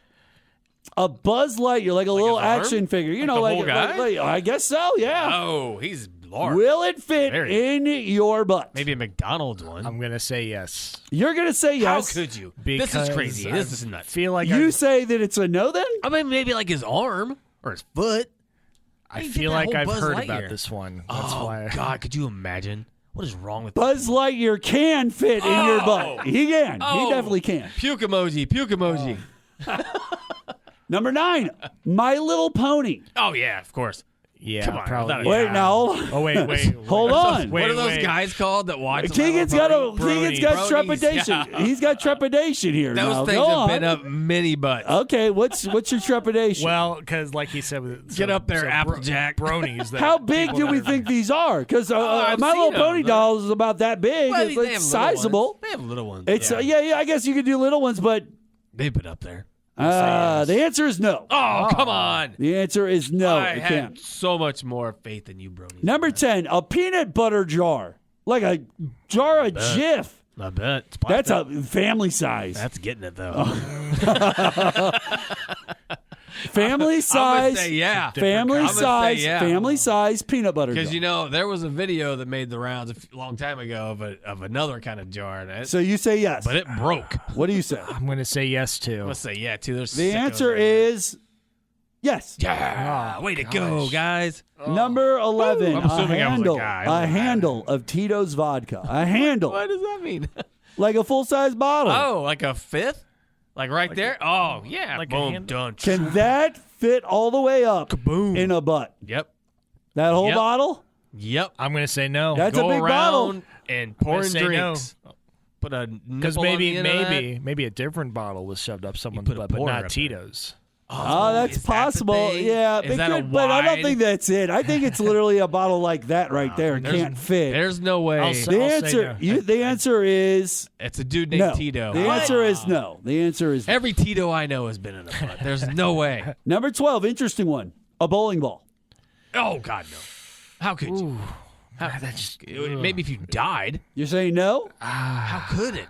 A Buzz Lightyear, like a little his arm? action figure. You Like know, the like, whole guy? like- I guess so, yeah. Oh, he's large. Will it fit Very. in your butt? Maybe a McDonald's one. I'm gonna say yes. You're going to say How yes. could you? Because This is crazy. I This is nuts. feel like You I say that it's a no then? I mean, maybe like his arm or his foot. feel like I've Buzz heard Lightyear. about this one. That's Oh why. God, could you imagine? What is wrong with Buzz Lightyear can fit in your butt. He can. He Oh. definitely can. Puke emoji. Puke emoji. Number 9, My Little Pony. Oh yeah, of course. Yeah, Come on, probably. Wait, yeah. now hold on. Oh wait. Hold on. What are those wait. guys called that watch? Keegan's got Bronies, trepidation. yeah. He's got trepidation here. Those now. things Go have on. been up many butts. Okay, what's your trepidation? Well, because like he said, Get up there, Applejack. bronies. That How big people do that we are- think these are? Because I've My seen Little them, Pony but- dolls is about that big. Well, it's they have little sizable. ones. They have little ones. It's yeah. I guess you could do little ones, but They've been up there. the answer is no. Oh, come on. The answer is no. I It had can't. so much more faith in you, bronies. Number 10, a peanut butter jar, like a jar of Jif. I bet. It's That's plastic. a family size. That's getting it, though. Family size. say yeah. Family I'm gonna say size. yeah. Family size peanut butter jar. Because, there was a video that made the rounds a long time ago of another kind of jar. So you say yes. But it broke. What do you say? I'm going to say yes too. Let's say yeah, too. There's The answer is yes. yeah. Way to go, guys. Number 11, I'm assuming I was a guy. a handle of Tito's vodka. A handle, What does that mean? like a full-size bottle. Oh, like a fifth? Like right there? Oh, yeah. like a Boom, hand- done. Can that fit all the way up in a butt? Yep. That whole Yep. bottle? Yep. I'm going to say no. That's Go a big around bottle. and pouring say no. drinks. Put a Because nipple on the end of that. maybe a different bottle was shoved up someone's put a butt, but pourer not up there. Tito's. Oh, that's is that the possible. thing? Yeah, Is that a but I don't wide? think that's it. I think it's literally a bottle like that right there. It can't fit. There's no way. I'll say- The I'll answer, no. the answer is It's a dude named no. Tito. The answer is no. The answer is Every Tito I know has been in a butt. There's no way. number 12. Interesting one. A bowling ball. Oh, God, no. How could you? Maybe if you died. You're saying no? How could it?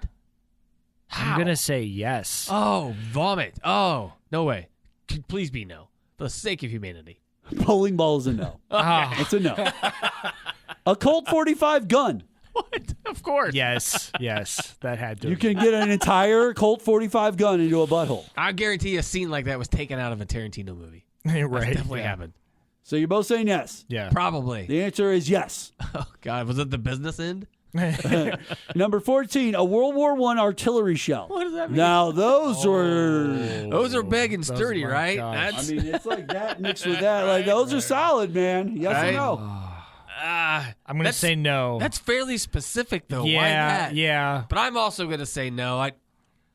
I'm going to say yes. Oh, vomit. Oh, no way. Please be no. For the sake of humanity. Bowling ball is a no. It's a no. A Colt 45 gun. What? Of course. Yes, that had to. You can get an entire Colt 45 gun into a butthole. I guarantee a scene like that was taken out of a Tarantino movie. right. Definitely happened. So you're both saying yes. Yeah. Probably. The answer is yes. Oh, God. Was it the business end? Number 14, a World War I artillery shell. What does that mean? Now, those were... Those are big and Those sturdy, are my right? gosh. I That's, mean, it's like that mixed with that. Like, those are solid, man. Yes Right? or no? I'm going to that's- say no. That's fairly specific, though. yeah, Why that? yeah. But I'm also going to say no.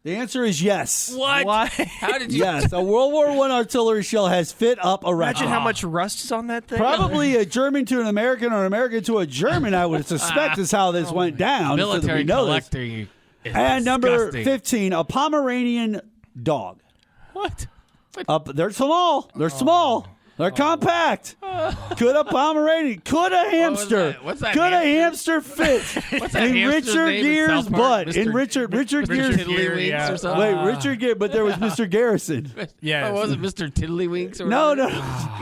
The answer is yes. What? Why? How did you? Yes, a World War I artillery shell has fit up around. Imagine how much rust is on that thing. Probably a German to an American or an American to a German, I would suspect, is how this went down. so that Military we know this. collector. Is And number disgusting. 15, a Pomeranian dog. What? They're small. They're small. They're compact. Could a Pomeranian? Could a hamster? What's that Could a hamster? hamster fit What's that in hamster's Richard name in Gere's South Park? butt? In Richard Gere's. Tiddlywinks yeah. or something? Wait, Richard Gere, but there was Mr. Garrison. Yes. Oh, was it Mr. Tiddlywinks or No, whatever?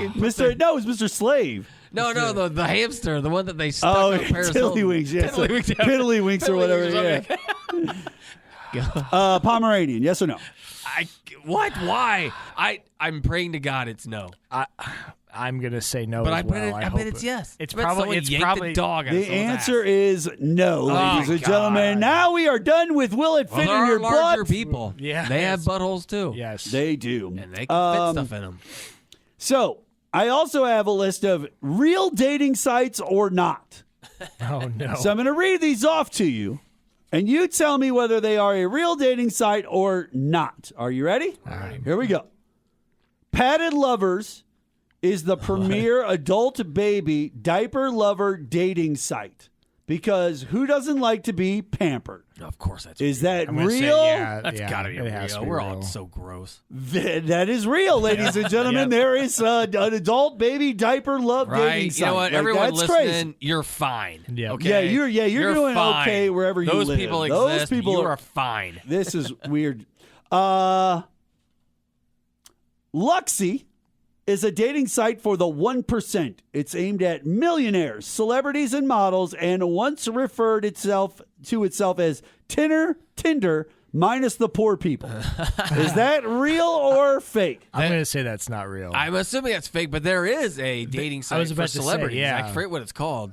it was Mr. Slave. No, the hamster, the one that they stuck Oh, on Paris Hilton. Tiddlywinks, yes. Tiddlywinks, yeah. Piddlywinks or whatever, Tiddlywinks yeah. Pomeranian, yes or no? What? Why? I'm praying to God it's no. I'm going to say no But as I well. bet hope it's yes. It's I bet probably someone it's yanked probably the dog out of The someone's answer ass. is no, ladies and God. gentlemen. Now we are done with will it Well, fit there in your are larger butt? people. Yeah. They have buttholes too. Yes. They do. And they can fit stuff in them. So I also have a list of real dating sites or not. Oh no. So I'm going to read these off to you, and you tell me whether they are a real dating site or not. Are you ready? All right. Here we go. Padded Lovers is the premier adult baby diaper lover dating site because who doesn't like to be pampered? Of course that's Is real. that I'm gonna say, real? yeah, That's yeah, gotta be it has real. to be We're real. all so gross. That is real, ladies and gentlemen. Yep. There is an adult baby diaper love dating Right? site. You know what? Like, Everyone that's listening, crazy. you're fine. Yeah. Okay? Yeah, you're doing fine. okay wherever you Those live. people Those exist. people you are- are fine. This is weird. Luxy is a dating site for the 1%. It's aimed at millionaires, celebrities, and models, and once referred to itself as Tinder minus the poor people. Is that real or fake? I'm going to say that's not real. I'm assuming that's fake, but there is a dating site was for about to say, celebrities. yeah. I forget what it's called.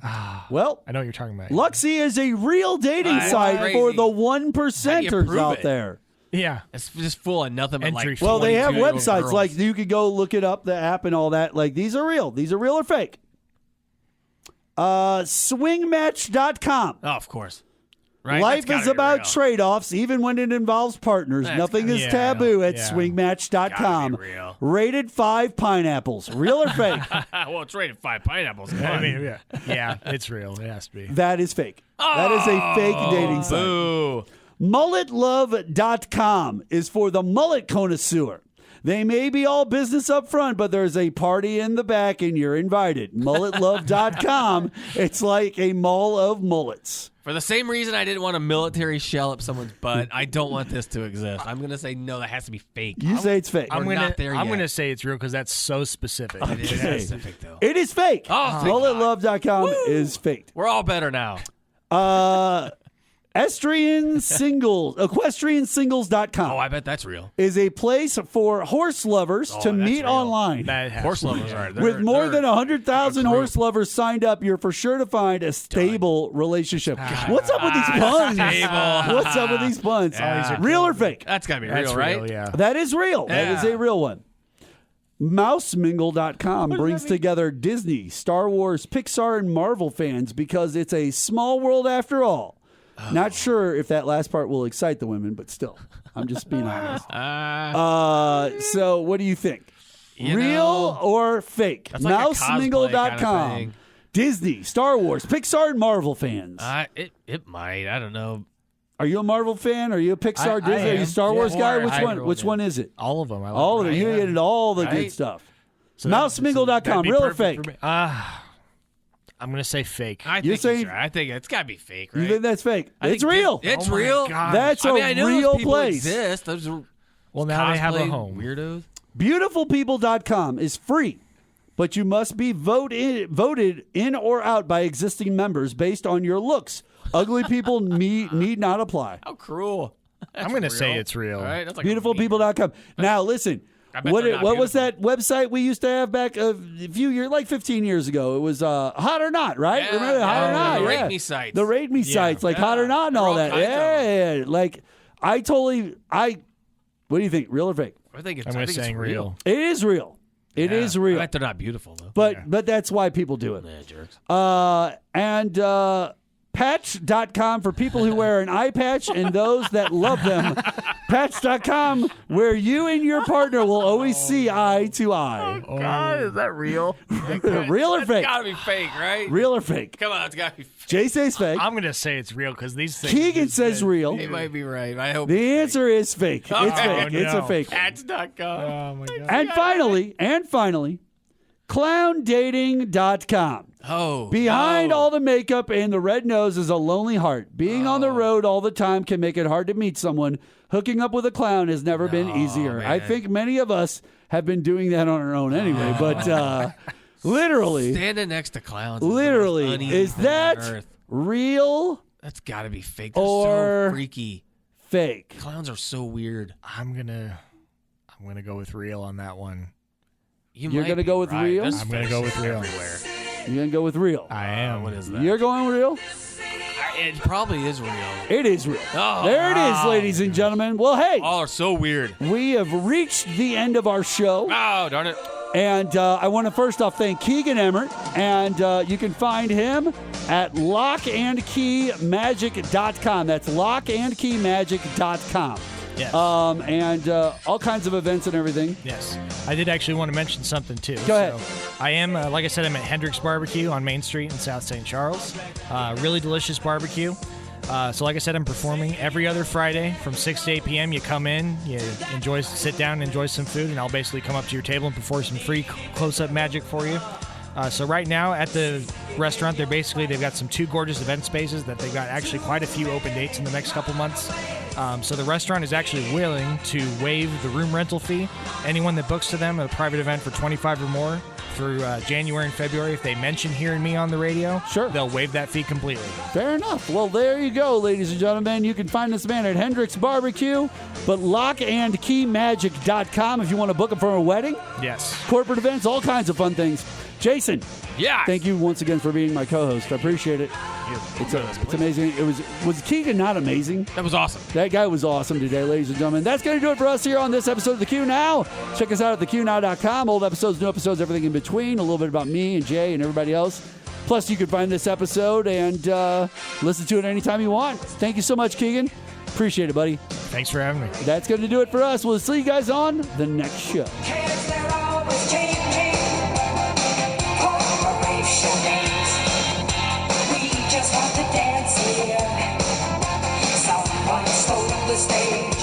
Well, I know what you're talking about. Luxy is a real dating That's site crazy. for the How do you 1%ers prove out it? there. Yeah. It's just full of nothing but Entry like. fee. Well, they have 22-year-old websites girls. like you could go look it up, the app and all that. Like these are real. These are real or fake. Swingmatch.com. Oh, of course. Right? Life That's is gotta be about real. trade-offs, even when it involves partners. That's Nothing gotta is be taboo real. at Yeah. swingmatch.com. Gotta be real. Rated 5 pineapples. Real or fake? Well, it's rated 5 pineapples. Come I on. mean, yeah, it's real. It has to be. That is fake. That is a fake dating site. Boo. Mulletlove.com is for the mullet connoisseur. They may be all business up front, but there's a party in the back and you're invited. Mulletlove.com, it's like a mall of mullets. For the same reason I didn't want a military shell up someone's butt, I don't want this to exist. I'm going to say no, that has to be fake. You say it's fake. We're not there I'm yet. gonna say it's real because that's so specific. It is specific, though. It is fake. Oh, thank Mulletlove.com is faked. We're all better now. Equestriansingles.com Oh, I bet that's real. is a place for horse lovers to that's meet real. online. That has Horse to be lovers real. are. With more than 100,000 a group. horse lovers signed up, you're for sure to find a stable relationship. What's up with these puns? What's up with these puns? Real or fake? That's got to be That's real, right? real, yeah. That is real. That is Yeah. a real one. Mousemingle.com brings together Disney, Star Wars, Pixar, and Marvel fans because it's a small world after all. Not sure if that last part will excite the women, but still, I'm just being honest. So what do you think? You Real know, or fake? that's like a cosplay Mousemingle.com. kind of thing. Disney, Star Wars, Pixar, and Marvel fans. It might. I don't know. Are you a Marvel fan? Are you a Pixar, I Disney? Are you a am. Star Wars Yeah. guy? Or Which one? everyone Which is. one is it? All of them. I love All of them. You get all the good Right. stuff. So Mousemingle.com, that'd be real or perfect fake? for me. I'm gonna say fake. I You're think saying- he's right. I think it's got to be fake, right? You think that's fake? I It's think real. It's Oh my real. God. That's I a mean, I know real those people place. exist. Those are Well, now they have a cosplay home. Weirdos. Beautifulpeople.com is free, but you must be voted in or out by existing members based on your looks. Ugly people need not apply. How cruel. I'm gonna say real. it's real. All right, that's like Beautifulpeople.com. Now listen, I bet what they're not was beautiful. that website we used to have back a few years, like 15 years ago? It was Hot or Not, right? Yeah, Remember Hot or yeah, Not? the Yeah. Rate Me sites. The Rate Me sites, like Hot or Not and There are all all that. kinds of Yeah, like what do you think? Real or fake? I think it's. I'm I gonna think it's say real. It is real. It is I real. bet they're not beautiful though. But that's why people do it. Yeah, jerks. And patch.com for people who wear an eye patch and those that love them. Patch.com, where you and your partner will always see eye to eye. God, is that real? Real or It's fake? gotta be fake, right? Real or fake? Come on, it's gotta be fake. Jay says fake. I'm gonna say it's real because these things. Keegan says real. He might be right. I hope. The answer is fake. It's Okay. fake. It's a no. fake. Cats.com. Oh my god. And finally, clowndating.com. Oh. Behind no. all the makeup and the red nose is a lonely heart. Being on the road all the time can make it hard to meet someone. Hooking up with a clown has never been easier. I man. think many of us have been doing that on our own anyway, but literally, Standing next to clowns. Is, literally, the most uneasy is thing on that earth. real That's gotta be fake. They're or so freaky. fake? Clowns are so weird. I'm gonna go with real on that one. You're might gonna be go with right. real? There's I'm gonna fake go with shit real. everywhere. You're going to go with real. I am. What is that? You're going real? It probably is real. It is real. Oh, there it is, ladies and gentlemen. Well, hey, all are so weird. we have reached the end of our show. Oh, darn it. And I want to first off thank Keegan Emmert. And you can find him at lockandkeymagic.com. That's lockandkeymagic.com. Yes. And all kinds of events and everything. Yes. I did actually want to mention something, too. Go ahead. I am, like I said, I'm at Hendrick's Barbecue on Main Street in South St. Charles. Really delicious barbecue. So like I said, I'm performing every other Friday from 6 to 8 p.m. You come in, you sit down, enjoy some food, and I'll basically come up to your table and perform some free close-up magic for you. So right now at the restaurant, they've got some 2 gorgeous event spaces that they've got actually quite a few open dates in the next couple months. So the restaurant is actually willing to waive the room rental fee. Anyone that books to them at a private event for $25 or more through January and February, if they mention hearing me on the radio, sure, they'll waive that fee completely. Fair enough. Well, there you go, ladies and gentlemen. You can find this man at Hendrick's Barbecue, but lockandkeymagic.com if you want to book him for a wedding. Yes. Corporate events, all kinds of fun things. Jason. Yeah. Thank you once again for being my co-host. I appreciate it. It's amazing. Was Keegan not amazing? That was awesome. That guy was awesome today, ladies and gentlemen. That's going to do it for us here on this episode of the Q Now. Check us out at theqnow.com. Old episodes, new episodes, everything in between. A little bit about me and Jay and everybody else. Plus, you can find this episode and listen to it anytime you want. Thank you so much, Keegan. Appreciate it, buddy. Thanks for having me. That's going to do it for us. We'll see you guys on the next show. Kids, they're always changing. Corporations. We just want to dance here. Someone stole the stage.